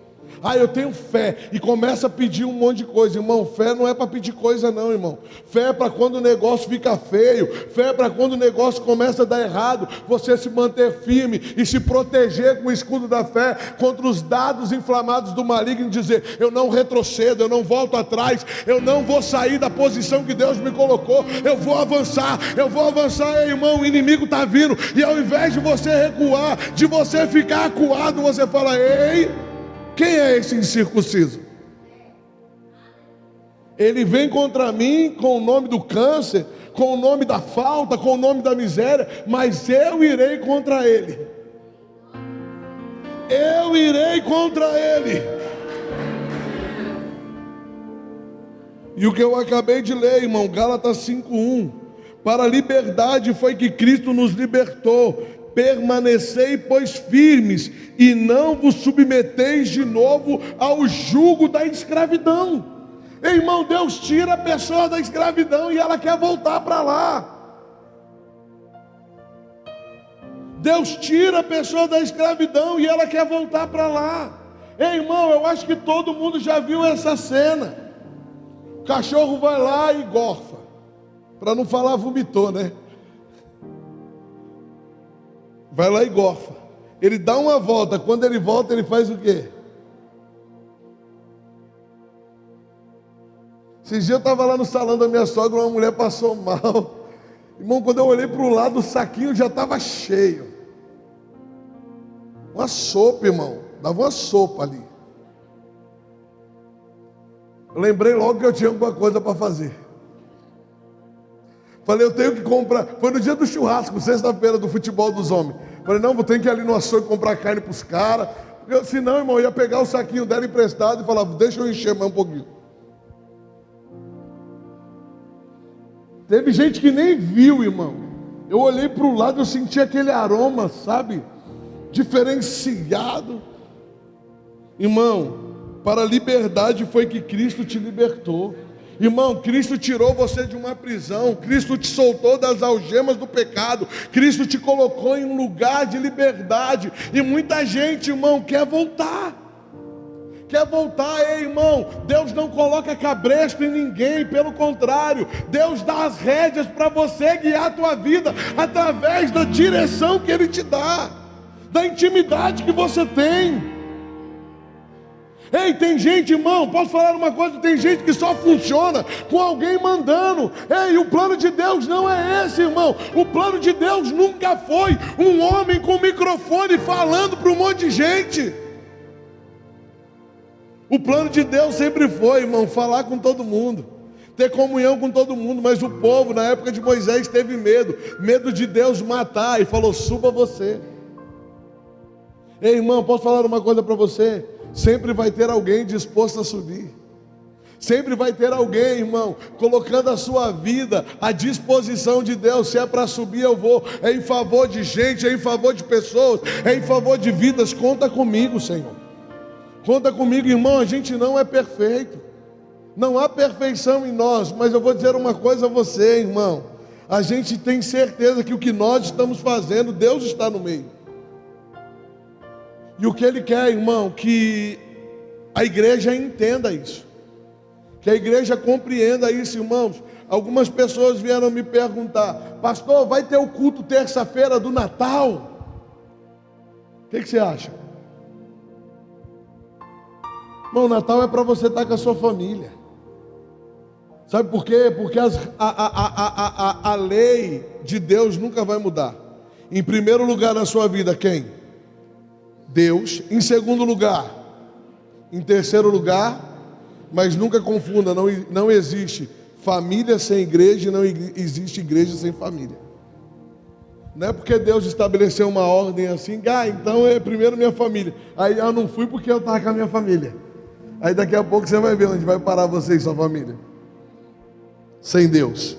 Ah, eu tenho fé, e começa a pedir um monte de coisa. Irmão, fé não é para pedir coisa não, irmão. Fé é para quando o negócio fica feio. Fé é para quando o negócio começa a dar errado, você se manter firme e se proteger com o escudo da fé contra os dados inflamados do maligno, e dizer: eu não retrocedo, eu não volto atrás, eu não vou sair da posição que Deus me colocou, eu vou avançar. Ei, irmão, o inimigo está vindo, e ao invés de você recuar, de você ficar acuado, você fala: ei, quem é esse incircunciso? Ele vem contra mim com o nome do câncer, com o nome da falta, com o nome da miséria, mas eu irei contra ele. Eu irei contra ele. E o que eu acabei de ler, irmão, Gálatas 5:1: para a liberdade foi que Cristo nos libertou. Permanecei, pois, firmes, e não vos submeteis de novo ao jugo da escravidão. Irmão, Deus tira a pessoa da escravidão e ela quer voltar para lá. Deus tira a pessoa da escravidão e ela quer voltar para lá. Irmão, eu acho que todo mundo já viu essa cena. O cachorro vai lá e gorfa, para não falar vomitou, né? Vai lá e gorfa. Ele dá uma volta. Quando ele volta, ele faz o quê? Esses dias eu estava lá no salão da minha sogra, uma mulher passou mal. Irmão, quando eu olhei para o lado, o saquinho já estava cheio. Uma sopa, irmão. Dava uma sopa ali. Eu lembrei logo que eu tinha alguma coisa para fazer. Falei, eu tenho que comprar. Foi no dia do churrasco, sexta-feira, do futebol dos homens. Falei, não, vou ter que ir ali no açougue comprar carne para os caras. Senão, irmão, eu ia pegar o saquinho dela emprestado e falar: deixa eu encher mais um pouquinho. Teve gente que nem viu, irmão. Eu olhei para o lado, eu senti aquele aroma, sabe? Diferenciado. Irmão, para a liberdade foi que Cristo te libertou. Irmão, Cristo tirou você de uma prisão, Cristo te soltou das algemas do pecado, Cristo te colocou em um lugar de liberdade. E muita gente, irmão, quer voltar. Irmão, Deus não coloca cabresto em ninguém, pelo contrário, Deus dá as rédeas para você guiar a tua vida, através da direção que Ele te dá, da intimidade que você tem. Ei, tem gente, irmão, posso falar uma coisa? Tem gente que só funciona com alguém mandando. Ei, o plano de Deus não é esse, irmão. O plano de Deus nunca foi um homem com microfone falando para um monte de gente. O plano de Deus sempre foi, irmão, falar com todo mundo, ter comunhão com todo mundo. Mas o povo, na época de Moisés, teve medo de Deus matar, e falou: suba você. Ei, irmão, posso falar uma coisa para você? Sempre vai ter alguém disposto a subir. Sempre vai ter alguém, irmão, colocando a sua vida à disposição de Deus. Se é para subir, eu vou. É em favor de gente, é em favor de pessoas, é em favor de vidas. Conta comigo, Senhor. Conta comigo, irmão. A gente não é perfeito. Não há perfeição em nós. Mas eu vou dizer uma coisa a você, irmão. A gente tem certeza que o que nós estamos fazendo, Deus está no meio. E o que Ele quer, irmão, que a igreja entenda isso, que a igreja compreenda isso, irmãos. Algumas pessoas vieram me perguntar: pastor, vai ter o culto terça-feira do Natal? O que você acha? Irmão, Natal é para você estar com a sua família. Sabe por quê? Porque a lei de Deus nunca vai mudar. Em primeiro lugar na sua vida, quem? Deus. Em segundo lugar, em terceiro lugar, mas nunca confunda, não existe família sem igreja, não existe igreja sem família. Não é porque Deus estabeleceu uma ordem assim: então é primeiro minha família. Aí eu não fui porque eu estava com a minha família. Aí daqui a pouco você vai ver onde vai parar você e sua família. Sem Deus.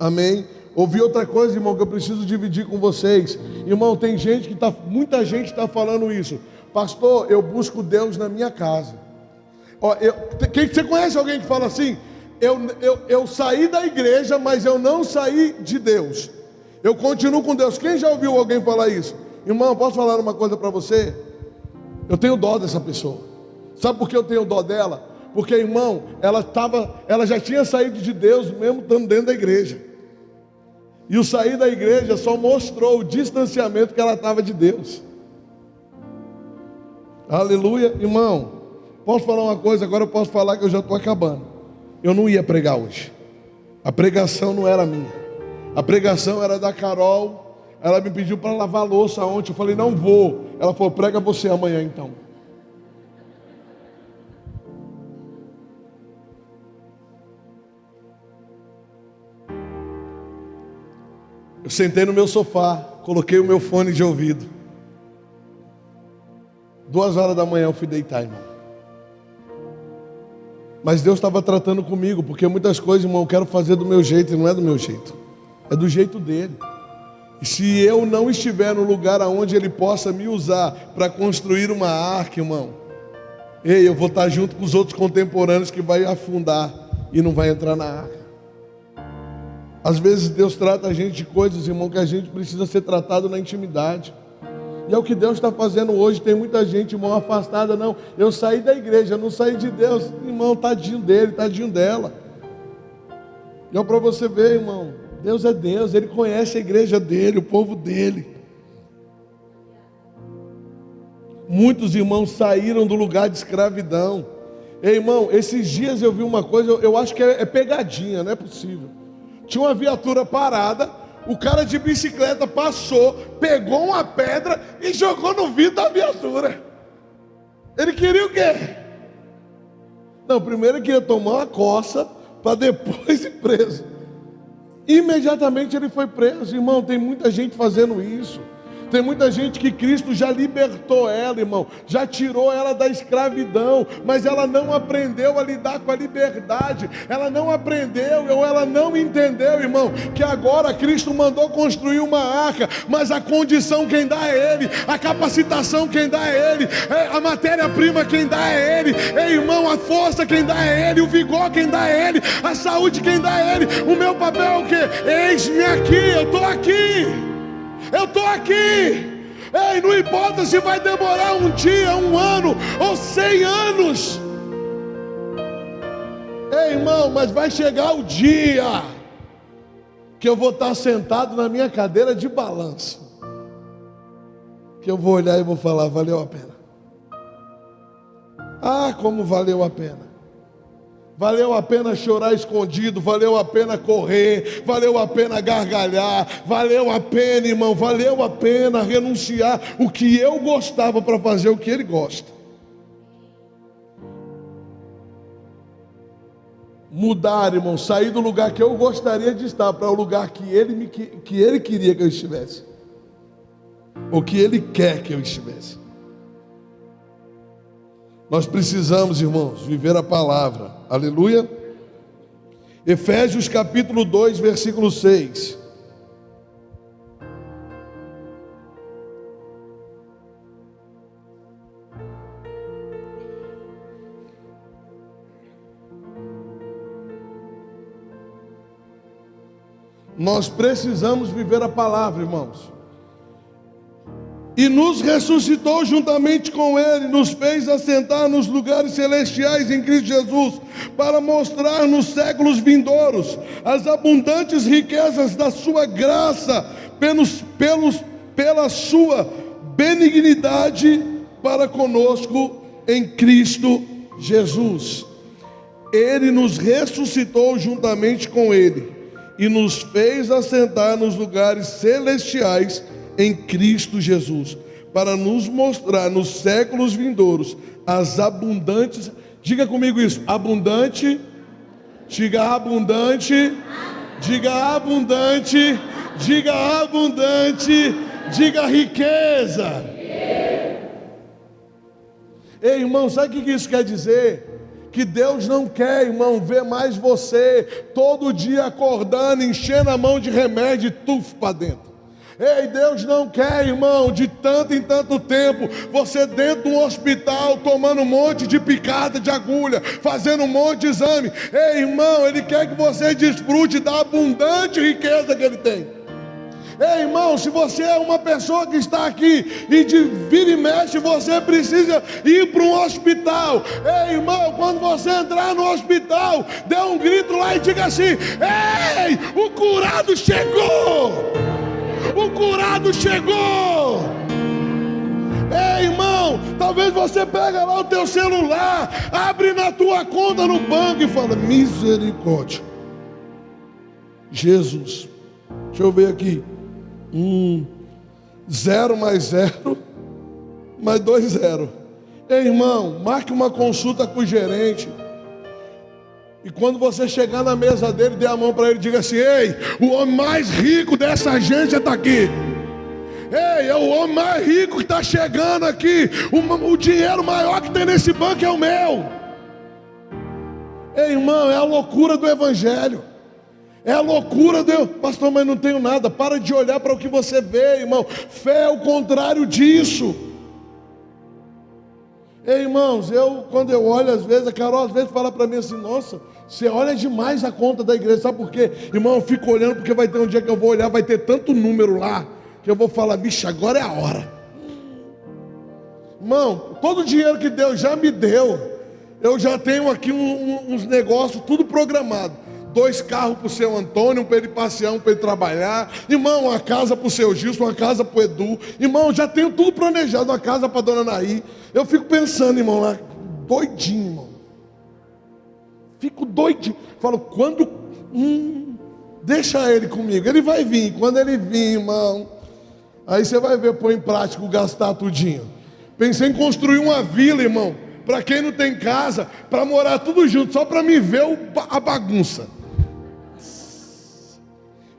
Amém? Ouvi outra coisa, irmão, que eu preciso dividir com vocês. Irmão, tem gente muita gente está falando isso: pastor, eu busco Deus na minha casa. Ó, você conhece alguém que fala assim? Eu saí da igreja, mas eu não saí de Deus. Eu continuo com Deus. Quem já ouviu alguém falar isso? Irmão, posso falar uma coisa para você? Eu tenho dó dessa pessoa. Sabe por que eu tenho dó dela? Porque, irmão, ela já tinha saído de Deus mesmo estando dentro da igreja. E o sair da igreja só mostrou o distanciamento que ela estava de Deus. Aleluia, irmão. Posso falar uma coisa? Agora eu posso falar que eu já estou acabando. Eu não ia pregar hoje. A pregação não era minha. A pregação era da Carol. Ela me pediu para lavar a louça ontem. Eu falei, não vou. Ela falou, prega você amanhã então. Eu sentei no meu sofá, coloquei o meu fone de ouvido. 2h da manhã eu fui deitar, irmão. Mas Deus estava tratando comigo, porque muitas coisas, irmão, eu quero fazer do meu jeito e não é do meu jeito. É do jeito dele. E se eu não estiver no lugar onde ele possa me usar para construir uma arca, irmão, eu vou estar junto com os outros contemporâneos que vai afundar e não vai entrar na arca. Às vezes Deus trata a gente de coisas, irmão, que a gente precisa ser tratado na intimidade. E é o que Deus está fazendo hoje. Tem muita gente, irmão, afastada. Não, eu saí da igreja, não saí de Deus. Irmão, tadinho dele, tadinho dela. E é para você ver, irmão, Deus é Deus. Ele conhece a igreja dele, o povo dele. Muitos irmãos saíram do lugar de escravidão. Ei, irmão, esses dias eu vi uma coisa, eu acho que é pegadinha, não é possível. Tinha uma viatura parada, o cara de bicicleta passou, pegou uma pedra e jogou no vidro da viatura. Ele queria o quê? Não, primeiro ele queria tomar uma coça para depois ir preso. Imediatamente ele foi preso. Irmão, tem muita gente fazendo isso. Tem muita gente que Cristo já libertou ela, irmão, já tirou ela da escravidão, mas ela não aprendeu a lidar com a liberdade, ela não aprendeu ou ela não entendeu, irmão, que agora Cristo mandou construir uma arca, mas a condição quem dá é Ele, a capacitação quem dá é Ele, a matéria-prima quem dá é Ele, irmão, a força quem dá é Ele, o vigor quem dá é Ele, a saúde quem dá é Ele. O meu papel é o quê? Eis-me aqui, eu estou aqui. Eu estou aqui. Ei, não importa se vai demorar um dia, um ano ou 100 anos. Ei, irmão, mas vai chegar o dia que eu vou estar sentado na minha cadeira de balanço, que eu vou olhar e vou falar, valeu a pena. Ah, como valeu a pena. Valeu a pena chorar escondido, valeu a pena correr, valeu a pena gargalhar, valeu a pena, irmão, valeu a pena renunciar o que eu gostava para fazer o que ele gosta. Mudar, irmão, sair do lugar que eu gostaria de estar para o lugar que ele queria que eu estivesse, ou que ele quer que eu estivesse. Nós precisamos, irmãos, viver a palavra. Aleluia. Efésios capítulo 2, versículo 6. Nós precisamos viver a palavra, irmãos. E nos ressuscitou juntamente com Ele, nos fez assentar nos lugares celestiais em Cristo Jesus, para mostrar nos séculos vindouros as abundantes riquezas da sua graça, pela sua benignidade para conosco em Cristo Jesus. Ele nos ressuscitou juntamente com Ele, e nos fez assentar nos lugares celestiais em Cristo Jesus, para nos mostrar nos séculos vindouros as abundantes, diga comigo isso, abundante, diga abundante, diga abundante, diga abundante, diga riqueza. Ei, irmão, sabe o que isso quer dizer? Que Deus não quer, irmão, ver mais você todo dia acordando, enchendo a mão de remédio e tufo para dentro. Ei, Deus não quer, irmão, de tanto em tanto tempo, você dentro do hospital, tomando um monte de picada de agulha, fazendo um monte de exame. Ei, irmão, Ele quer que você desfrute da abundante riqueza que Ele tem. Ei, irmão, se você é uma pessoa que está aqui e de vira e mexe, você precisa ir para um hospital. Ei, irmão, quando você entrar no hospital, dê um grito lá e diga assim: ei, o curado chegou! O curado chegou! Ei, irmão, talvez você pega lá o teu celular, abre na tua conta no banco e fala: misericórdia, Jesus, deixa eu ver aqui, 0 mais 0 mais 2 0. Ei, irmão, marque uma consulta com o gerente. E quando você chegar na mesa dele, dê a mão para ele e diga assim: ei, o homem mais rico dessa agência está aqui. Ei, é o homem mais rico que está chegando aqui. O dinheiro maior que tem nesse banco é o meu. Ei, irmão, é a loucura do evangelho. É a loucura do... Pastor, mas não tenho nada. Para de olhar para o que você vê, irmão. Fé é o contrário disso. Ei, irmãos, quando eu olho, às vezes, a Carol às vezes fala para mim assim: nossa, você olha demais a conta da igreja. Sabe por quê? Irmão, eu fico olhando porque vai ter um dia que eu vou olhar, vai ter tanto número lá, que eu vou falar: bicho, agora é a hora. Irmão, todo o dinheiro que Deus já me deu, eu já tenho aqui uns negócios tudo programado. 2 carros para o seu Antônio, um para ele passear, um para ele trabalhar. Irmão, uma casa para o seu Gilson, uma casa para o Edu. Irmão, já tenho tudo planejado, uma casa para a dona Naí. Eu fico pensando, irmão, lá, doidinho, irmão. Fico doidinho. Falo, quando... deixa ele comigo, ele vai vir. Quando ele vir, irmão, aí você vai ver, pôr em prática, gastar tudinho. Pensei em construir uma vila, irmão, para quem não tem casa, para morar tudo junto, só para me ver a bagunça.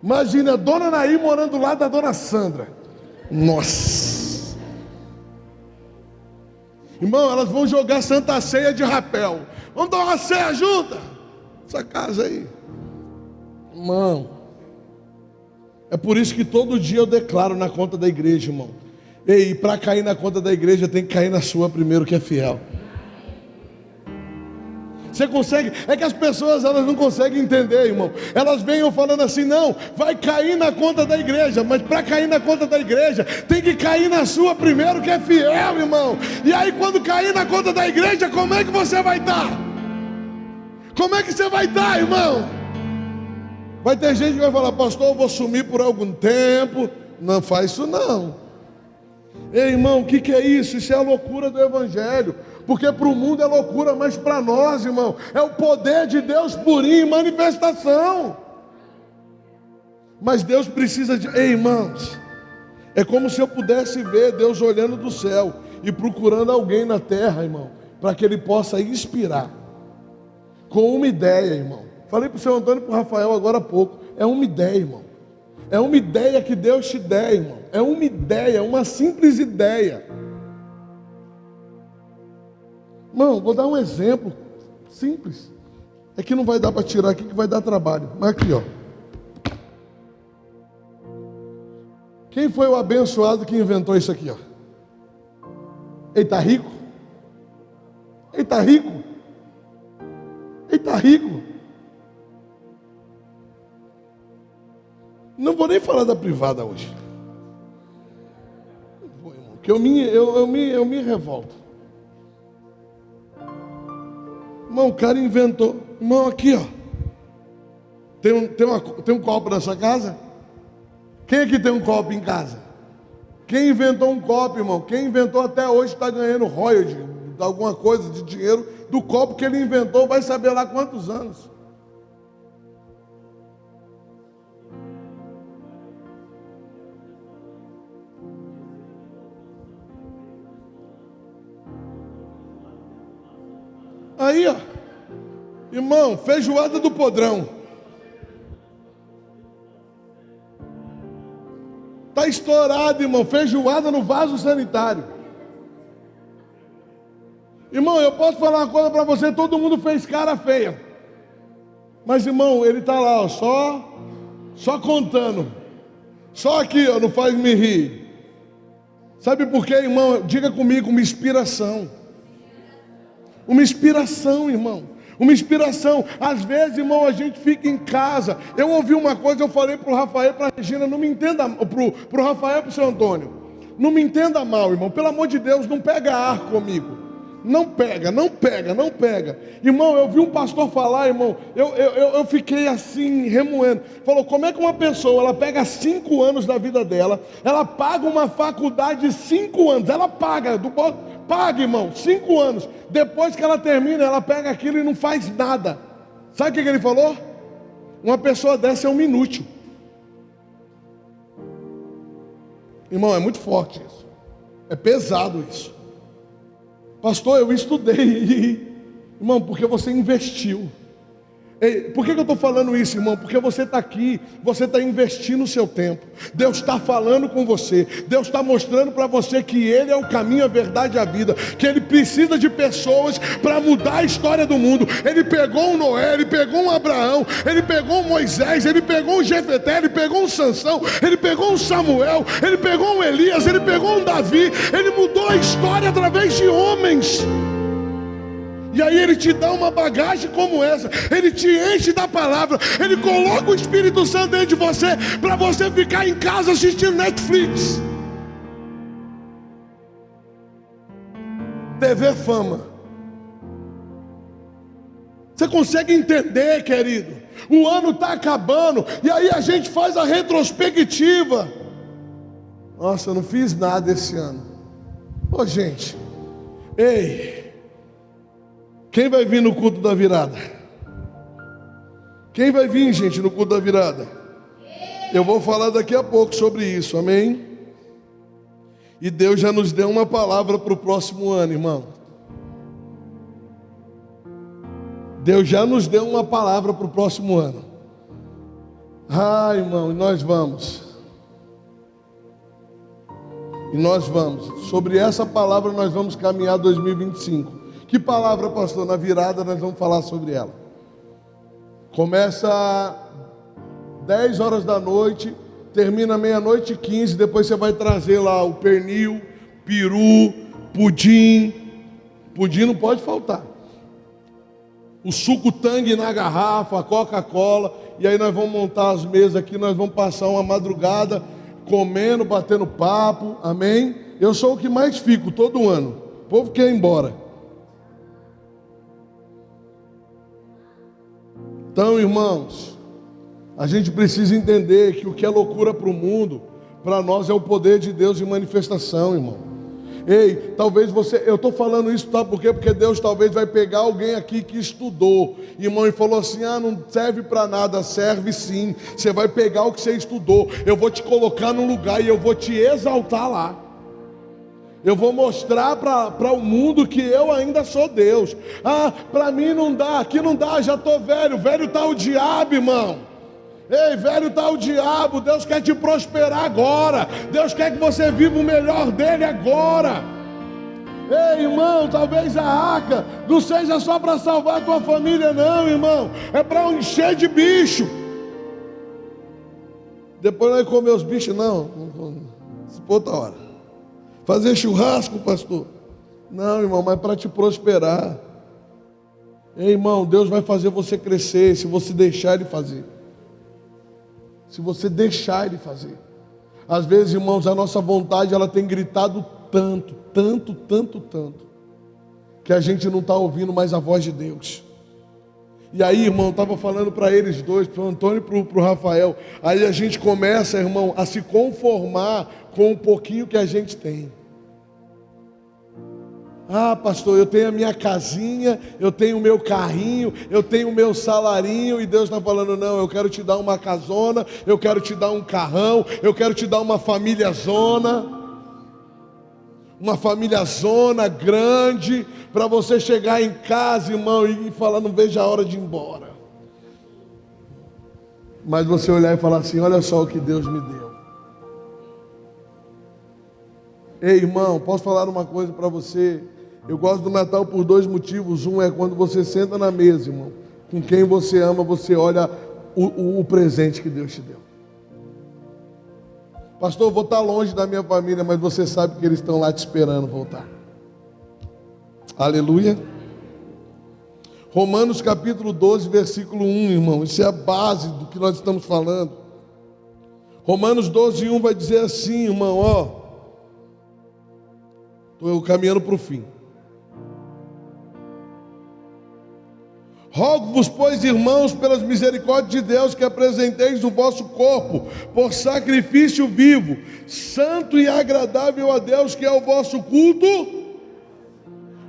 Imagina a dona Naí morando do lado da dona Sandra. Nossa. Irmão, elas vão jogar Santa Ceia de rapel. Vamos dar uma ceia junta. Essa casa aí. Irmão, é por isso que todo dia eu declaro na conta da igreja, irmão. E para cair na conta da igreja tem que cair na sua primeiro, que é fiel. Você consegue? É que as pessoas, elas não conseguem entender, irmão. Elas vêm falando assim: não, vai cair na conta da igreja. Mas para cair na conta da igreja, tem que cair na sua primeiro, que é fiel, irmão. E aí quando cair na conta da igreja, como é que você vai estar? Como é que você vai estar, irmão? Vai ter gente que vai falar: pastor, eu vou sumir por algum tempo. Não faz isso não. Ei, irmão, o que é isso? Isso é a loucura do evangelho. Porque para o mundo é loucura, mas para nós, irmão, é o poder de Deus purinho em manifestação. Mas Deus precisa de... Ei, irmãos, é como se eu pudesse ver Deus olhando do céu e procurando alguém na terra, irmão, para que Ele possa inspirar com uma ideia, irmão. Falei para o seu Antônio e para o Rafael agora há pouco. É uma ideia, irmão. É uma ideia que Deus te der, irmão. É uma ideia, uma simples ideia. Irmão, vou dar um exemplo simples. É que não vai dar para tirar aqui, que vai dar trabalho. Mas aqui, ó. Quem foi o abençoado que inventou isso aqui, ó? Ele está rico? Ele está rico? Ele está rico? Não vou nem falar da privada hoje. Não vou, irmão, porque eu me revolto. Irmão, o cara inventou. Irmão, aqui, ó. Tem um copo na sua casa? Quem aqui tem um copo em casa? Quem inventou um copo, irmão? Quem inventou até hoje está ganhando royalty de alguma coisa, de dinheiro, do copo que ele inventou, vai saber lá quantos anos. Aí, ó, irmão, feijoada do podrão. Está estourado, irmão, feijoada no vaso sanitário. Irmão, eu posso falar uma coisa para você: todo mundo fez cara feia. Mas, irmão, ele está lá, ó, só contando. Só aqui, ó, não faz me rir. Sabe por quê, irmão? Diga comigo, uma inspiração. Uma inspiração, irmão. Uma inspiração. Às vezes, irmão, a gente fica em casa. Eu ouvi uma coisa, eu falei para o Rafael e para a Regina, não me entenda, para o Rafael e para o seu Antônio. Não me entenda mal, irmão. Pelo amor de Deus, não pega ar comigo. Não pega, não pega, não pega. Irmão, eu vi um pastor falar, irmão, eu fiquei assim, remoendo. Falou, como é que uma pessoa, ela pega 5 anos da vida dela, ela paga uma faculdade de 5 anos, ela paga, paga, irmão, 5 anos. Depois que ela termina, ela pega aquilo e não faz nada. Sabe o que ele falou? Uma pessoa dessa é um inútil. Irmão, é muito forte isso. É pesado isso. Pastor, eu estudei. Irmão, porque você investiu. Por que eu estou falando isso, irmão? Porque você está aqui, você está investindo o seu tempo. Deus está falando com você. Deus está mostrando para você que Ele é o caminho, a verdade e a vida. Que Ele precisa de pessoas para mudar a história do mundo. Ele pegou um Noé, Ele pegou um Abraão, Ele pegou um Moisés, Ele pegou um Jefté, Ele pegou um Sansão, Ele pegou um Samuel, Ele pegou um Elias, Ele pegou um Davi. Ele mudou a história através de homens. E aí Ele te dá uma bagagem como essa. Ele te enche da palavra. Ele coloca o Espírito Santo dentro de você, para você ficar em casa assistindo Netflix, TV Fama. Você consegue entender, querido? O ano está acabando, e aí a gente faz a retrospectiva. Nossa, eu não fiz nada esse ano. Ô gente, ei, quem vai vir no culto da virada? Quem vai vir, gente, no culto da virada? Eu vou falar daqui a pouco sobre isso, amém? E Deus já nos deu uma palavra para o próximo ano, irmão. Deus já nos deu uma palavra para o próximo ano. Ah, irmão, e nós vamos. E nós vamos. Sobre essa palavra nós vamos caminhar 2025. Que palavra, pastor? Na virada nós vamos falar sobre ela. Começa 10 horas da noite, termina 00:15, depois você vai trazer lá o pernil, peru, pudim. Pudim não pode faltar. O suco Tang na garrafa, a Coca-Cola. E aí nós vamos montar as mesas aqui, nós vamos passar uma madrugada comendo, batendo papo, amém? Eu sou o que mais fico todo ano. O povo quer ir embora. Então, irmãos, a gente precisa entender que o que é loucura para o mundo, para nós é o poder de Deus em manifestação, irmão. Ei, talvez você, eu estou falando isso, sabe por quê? Porque Deus talvez vai pegar alguém aqui que estudou, irmão, e falou assim, não serve para nada. Serve sim. Você vai pegar o que você estudou, eu vou te colocar num lugar e eu vou te exaltar lá. Eu vou mostrar para o mundo que eu ainda sou Deus. Para mim não dá, aqui não dá, já estou velho. Velho está o diabo, irmão. Ei, velho está o diabo. Deus quer te prosperar agora. Deus quer que você viva o melhor dele agora. Ei, irmão, talvez a arca não seja só para salvar a tua família, não, irmão. É para encher de bicho. Depois não vai comer os bichos, não. Se for outra hora. Fazer churrasco, pastor? Não, irmão, mas para te prosperar. Ei, irmão, Deus vai fazer você crescer se você deixar Ele fazer. Se você deixar Ele fazer. Às vezes, irmãos, a nossa vontade, ela tem gritado tanto, que a gente não está ouvindo mais a voz de Deus. E aí, irmão, eu estava falando para eles dois, para o Antônio e para o Rafael. Aí a gente começa, irmão, a se conformar com o pouquinho que a gente tem. Pastor, eu tenho a minha casinha, eu tenho o meu carrinho, eu tenho o meu salarinho, e Deus está falando, não, eu quero te dar uma casona, eu quero te dar um carrão, eu quero te dar uma família zona grande, para você chegar em casa, irmão, e falar, não vejo a hora de ir embora. Mas você olhar e falar assim, olha só o que Deus me deu. Ei, irmão, posso falar uma coisa para você? Eu gosto do Natal por 2 motivos. Um é quando você senta na mesa, irmão, com quem você ama, você olha o presente que Deus te deu. Pastor, eu vou estar longe da minha família, mas você sabe que eles estão lá te esperando voltar. Aleluia. Romanos capítulo 12, versículo 1, irmão. Isso é a base do que nós estamos falando. Romanos 12, 1 vai dizer assim, irmão, ó. Estou caminhando para o fim. Rogo-vos, pois, irmãos, pelas misericórdias de Deus, que apresenteis o vosso corpo por sacrifício vivo, santo e agradável a Deus, que é o vosso culto.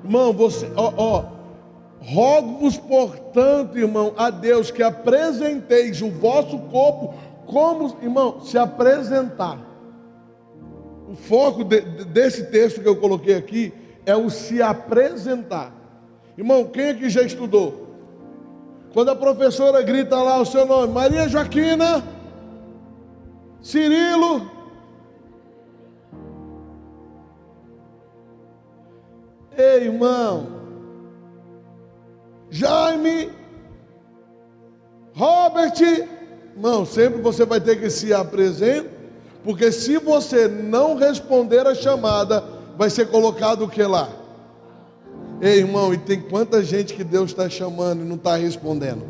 Irmão, você, rogo-vos, portanto, irmão, a Deus, que apresenteis o vosso corpo como, irmão, se apresentar. O foco desse texto que eu coloquei aqui é o se apresentar. Irmão, quem aqui já estudou? Quando a professora grita lá o seu nome, Maria Joaquina, Cirilo, ei, irmão, Jaime, Robert, irmão, sempre você vai ter que se apresentar, porque se você não responder a chamada, vai ser colocado o que lá? Ei, irmão, e tem quanta gente que Deus está chamando e não está respondendo.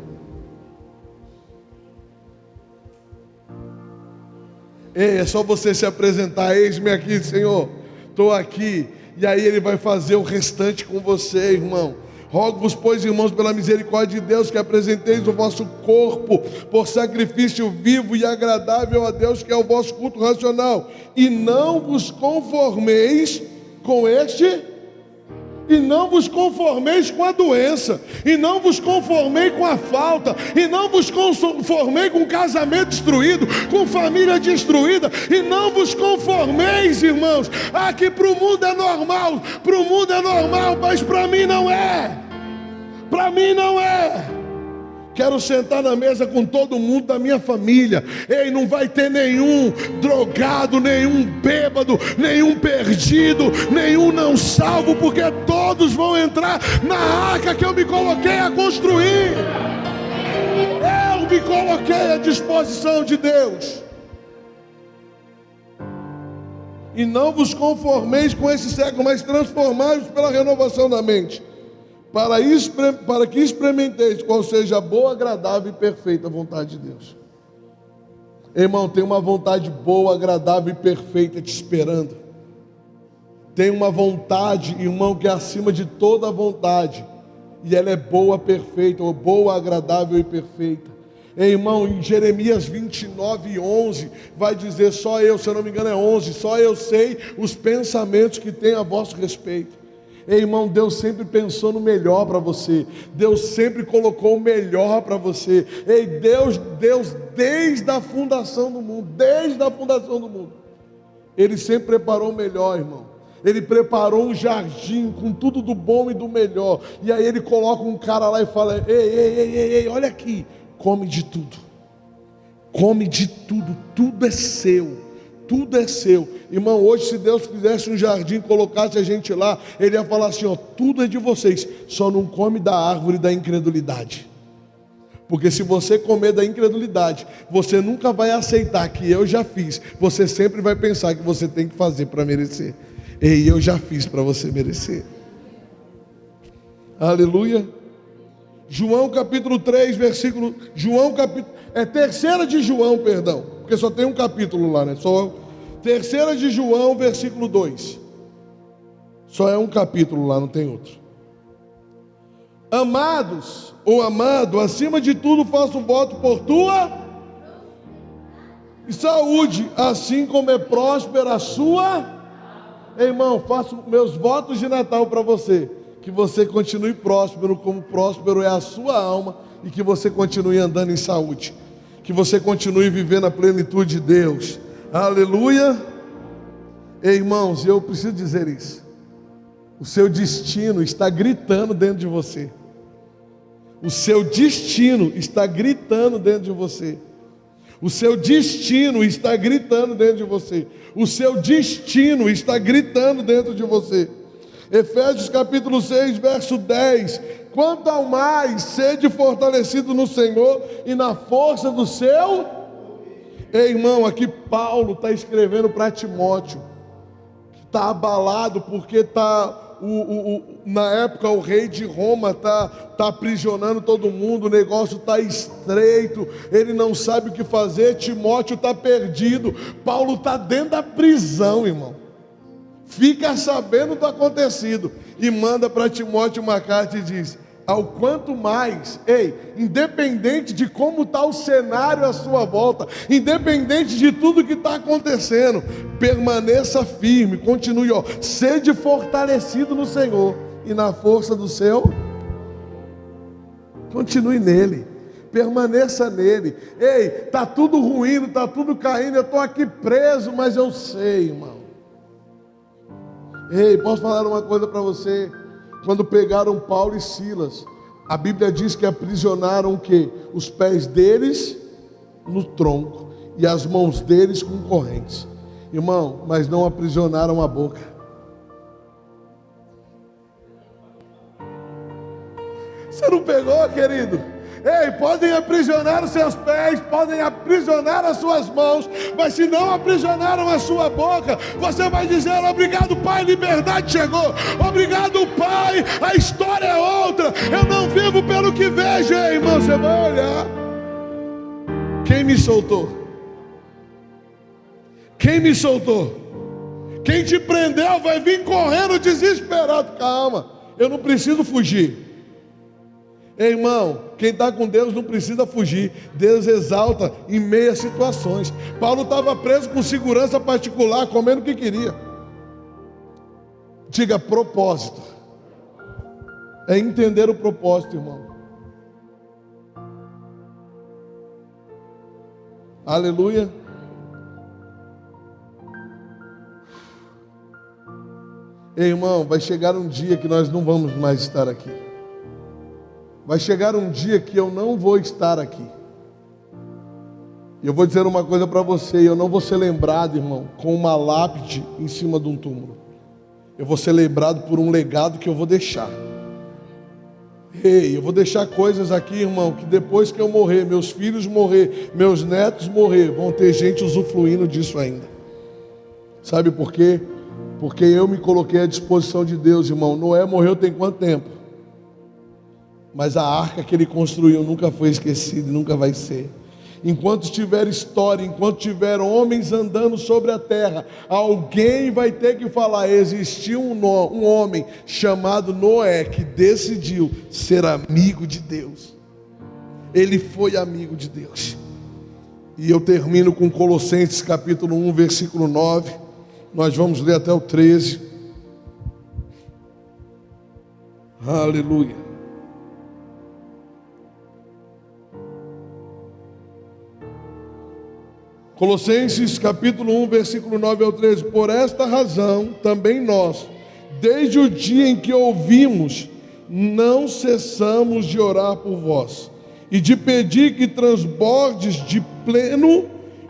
Ei, é só você se apresentar, eis-me aqui, Senhor, estou aqui, e aí Ele vai fazer o restante com você, irmão. Rogo-vos, pois, irmãos, pela misericórdia de Deus, que apresenteis o vosso corpo por sacrifício vivo e agradável a Deus, que é o vosso culto racional, e não vos conformeis com e não vos conformeis com a doença, e não vos conformei com a falta, e não vos conformei com casamento destruído, com família destruída, e não vos conformeis, irmãos, que para o mundo é normal, mas para mim não é, Quero sentar na mesa com todo mundo da minha família. Ei, não vai ter nenhum drogado, nenhum bêbado, nenhum perdido, nenhum não salvo, porque todos vão entrar na arca que eu me coloquei a construir. Eu me coloquei à disposição de Deus. E não vos conformeis com esse século, mas transformai-vos pela renovação da mente, para que experimenteis qual seja a boa, agradável e perfeita vontade de Deus. Irmão, tem uma vontade boa, agradável e perfeita te esperando. Tem uma vontade, irmão, que é acima de toda vontade, e ela é boa, perfeita, ou boa, agradável e perfeita. Irmão, em Jeremias 29, 11, vai dizer, só eu, se eu não me engano é 11, só eu sei os pensamentos que tenho a vosso respeito. Ei, irmão, Deus sempre pensou no melhor para você. Deus sempre colocou o melhor para você. Ei, Deus, desde a fundação do mundo, Ele sempre preparou o melhor, irmão. Ele preparou um jardim com tudo do bom e do melhor. E aí Ele coloca um cara lá e fala, ei, olha aqui, come de tudo. Come de tudo, tudo é seu. Tudo é seu. Irmão, hoje se Deus fizesse um jardim, colocasse a gente lá, Ele ia falar assim, ó, tudo é de vocês, só não come da árvore da incredulidade. Porque se você comer da incredulidade, você nunca vai aceitar que eu já fiz. Você sempre vai pensar que você tem que fazer para merecer. Ei, eu já fiz para você merecer. Aleluia. João capítulo 3, versículo... terceira de João, perdão, porque só tem um capítulo lá, né? Só terceira de João, versículo 2. Só é um capítulo lá, não tem outro. Amados, ou amado, acima de tudo faço voto por tua saúde, assim como é próspera a sua... Irmão, faço meus votos de Natal para você, que você continue próspero, como próspero é a sua alma, e que você continue andando em saúde, que você continue vivendo a plenitude de Deus. Aleluia. Ei, irmãos, eu preciso dizer isso. O seu destino está gritando dentro de você. O seu destino está gritando dentro de você. O seu destino está gritando dentro de você. O seu destino está gritando dentro de você. Efésios capítulo 6, verso 10. Quanto ao mais, sede fortalecido no Senhor e na força do seu... Ei, irmão, aqui Paulo está escrevendo para Timóteo, que está abalado porque na época o rei de Roma está aprisionando todo mundo, o negócio está estreito, ele não sabe o que fazer, Timóteo está perdido, Paulo está dentro da prisão, irmão, fica sabendo do acontecido, e manda para Timóteo uma carta e diz: ao quanto mais, independente de como está o cenário à sua volta, independente de tudo que está acontecendo, permaneça firme, continue, sede fortalecido no Senhor e na força do seu, continue nele, permaneça nele. Está tudo ruindo, está tudo caindo, eu estou aqui preso, mas eu sei, irmão. Posso falar uma coisa para você? Quando pegaram Paulo e Silas, a Bíblia diz que aprisionaram o quê? Os pés deles no tronco e as mãos deles com correntes. Irmão, mas não aprisionaram a boca. Você não pegou, querido? Podem aprisionar os seus pés, podem aprisionar as suas mãos, mas se não aprisionaram a sua boca, você vai dizer: obrigado, Pai, liberdade chegou, obrigado, Pai, a história é outra, eu não vivo pelo que vejo. Irmão, você vai olhar: quem me soltou? Quem me soltou? Quem te prendeu vai vir correndo desesperado. Calma, eu não preciso fugir. Irmão, quem está com Deus não precisa fugir. Deus exalta em meio a situações. Paulo estava preso com segurança particular, comendo o que queria. Diga: propósito. É entender o propósito, irmão. Aleluia. Irmão, vai chegar um dia que nós não vamos mais estar aqui. Vai chegar um dia que eu não vou estar aqui. E eu vou dizer uma coisa para você: eu não vou ser lembrado, irmão, com uma lápide em cima de um túmulo. Eu vou ser lembrado por um legado que eu vou deixar. Eu vou deixar coisas aqui, irmão, que depois que eu morrer, meus filhos morrer, meus netos morrer, vão ter gente usufruindo disso ainda. Sabe por quê? Porque eu me coloquei à disposição de Deus, irmão. Noé morreu tem quanto tempo? Mas a arca que ele construiu nunca foi esquecida e nunca vai ser. Enquanto tiver história, enquanto tiver homens andando sobre a terra, alguém vai ter que falar: existiu um homem chamado Noé que decidiu ser amigo de Deus. Ele foi amigo de Deus. E eu termino com Colossenses capítulo 1, versículo 9. Nós vamos ler até o 13. Aleluia. Colossenses capítulo 1, versículo 9 ao 13. Por esta razão, também nós, desde o dia em que ouvimos, não cessamos de orar por vós, e de pedir que transbordes de pleno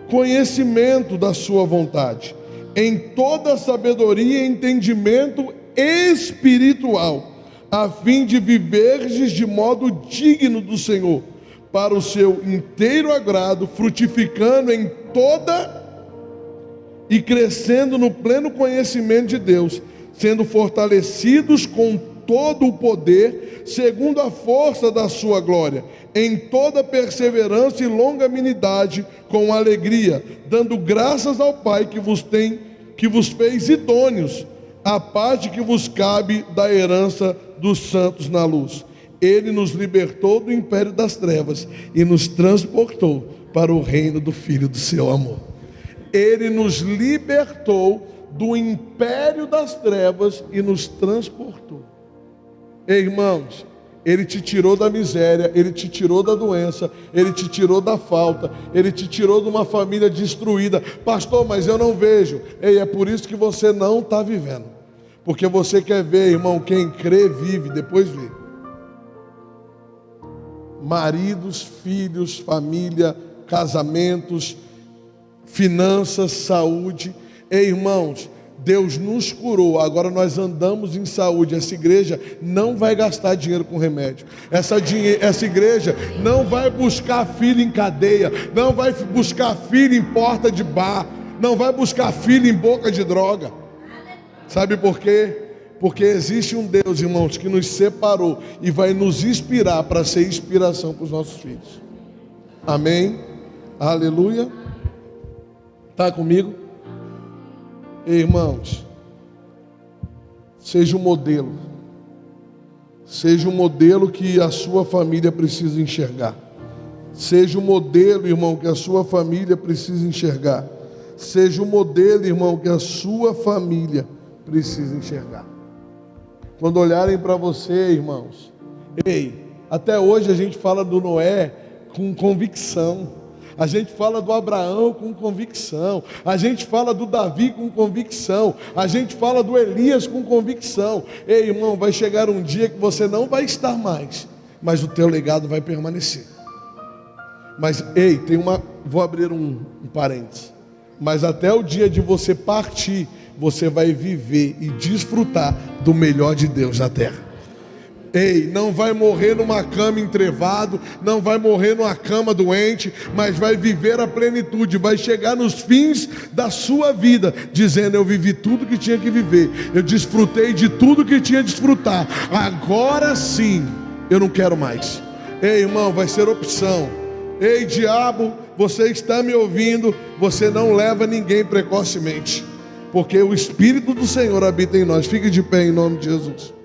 conhecimento da sua vontade, em toda sabedoria e entendimento espiritual, a fim de viverdes de modo digno do Senhor, para o seu inteiro agrado, frutificando em toda e crescendo no pleno conhecimento de Deus, sendo fortalecidos com todo o poder, segundo a força da sua glória, em toda perseverança e longanimidade, com alegria, dando graças ao Pai que vos fez idôneos, à parte que vos cabe da herança dos santos na luz. Ele nos libertou do império das trevas e nos transportou para o reino do Filho do seu amor. Ele nos libertou do império das trevas e nos transportou. Irmãos, Ele te tirou da miséria, Ele te tirou da doença, Ele te tirou da falta, Ele te tirou de uma família destruída. Pastor, mas eu não vejo. É por isso que você não está vivendo. Porque você quer ver, irmão, quem crê vive, depois vê. Maridos, filhos, família, casamentos, finanças, saúde. Irmãos, Deus nos curou, agora nós andamos em saúde. Essa igreja não vai gastar dinheiro com remédio. Essa igreja não vai buscar filho em cadeia, não vai buscar filho em porta de bar, não vai buscar filho em boca de droga. Sabe por quê? Porque existe um Deus, irmãos, que nos separou e vai nos inspirar para ser inspiração para os nossos filhos. Amém? Aleluia. Está comigo? Irmãos, seja um modelo. Seja um modelo que a sua família precisa enxergar. Seja um modelo, irmão, que a sua família precisa enxergar. Seja um modelo, irmão, que a sua família precisa enxergar. Quando olharem para você, irmãos, até hoje a gente fala do Noé com convicção. A gente fala do Abraão com convicção. A gente fala do Davi com convicção. A gente fala do Elias com convicção. Irmão, vai chegar um dia que você não vai estar mais, mas o teu legado vai permanecer. Mas, vou abrir um parênteses. Mas até o dia de você partir, você vai viver e desfrutar do melhor de Deus na terra. Não vai morrer numa cama entrevado, não vai morrer numa cama doente, mas vai viver a plenitude, vai chegar nos fins da sua vida, dizendo: eu vivi tudo que tinha que viver, eu desfrutei de tudo que tinha de desfrutar, agora sim, eu não quero mais. Irmão, vai ser opção. Diabo, você está me ouvindo? Você não leva ninguém precocemente, porque o Espírito do Senhor habita em nós. Fique de pé em nome de Jesus.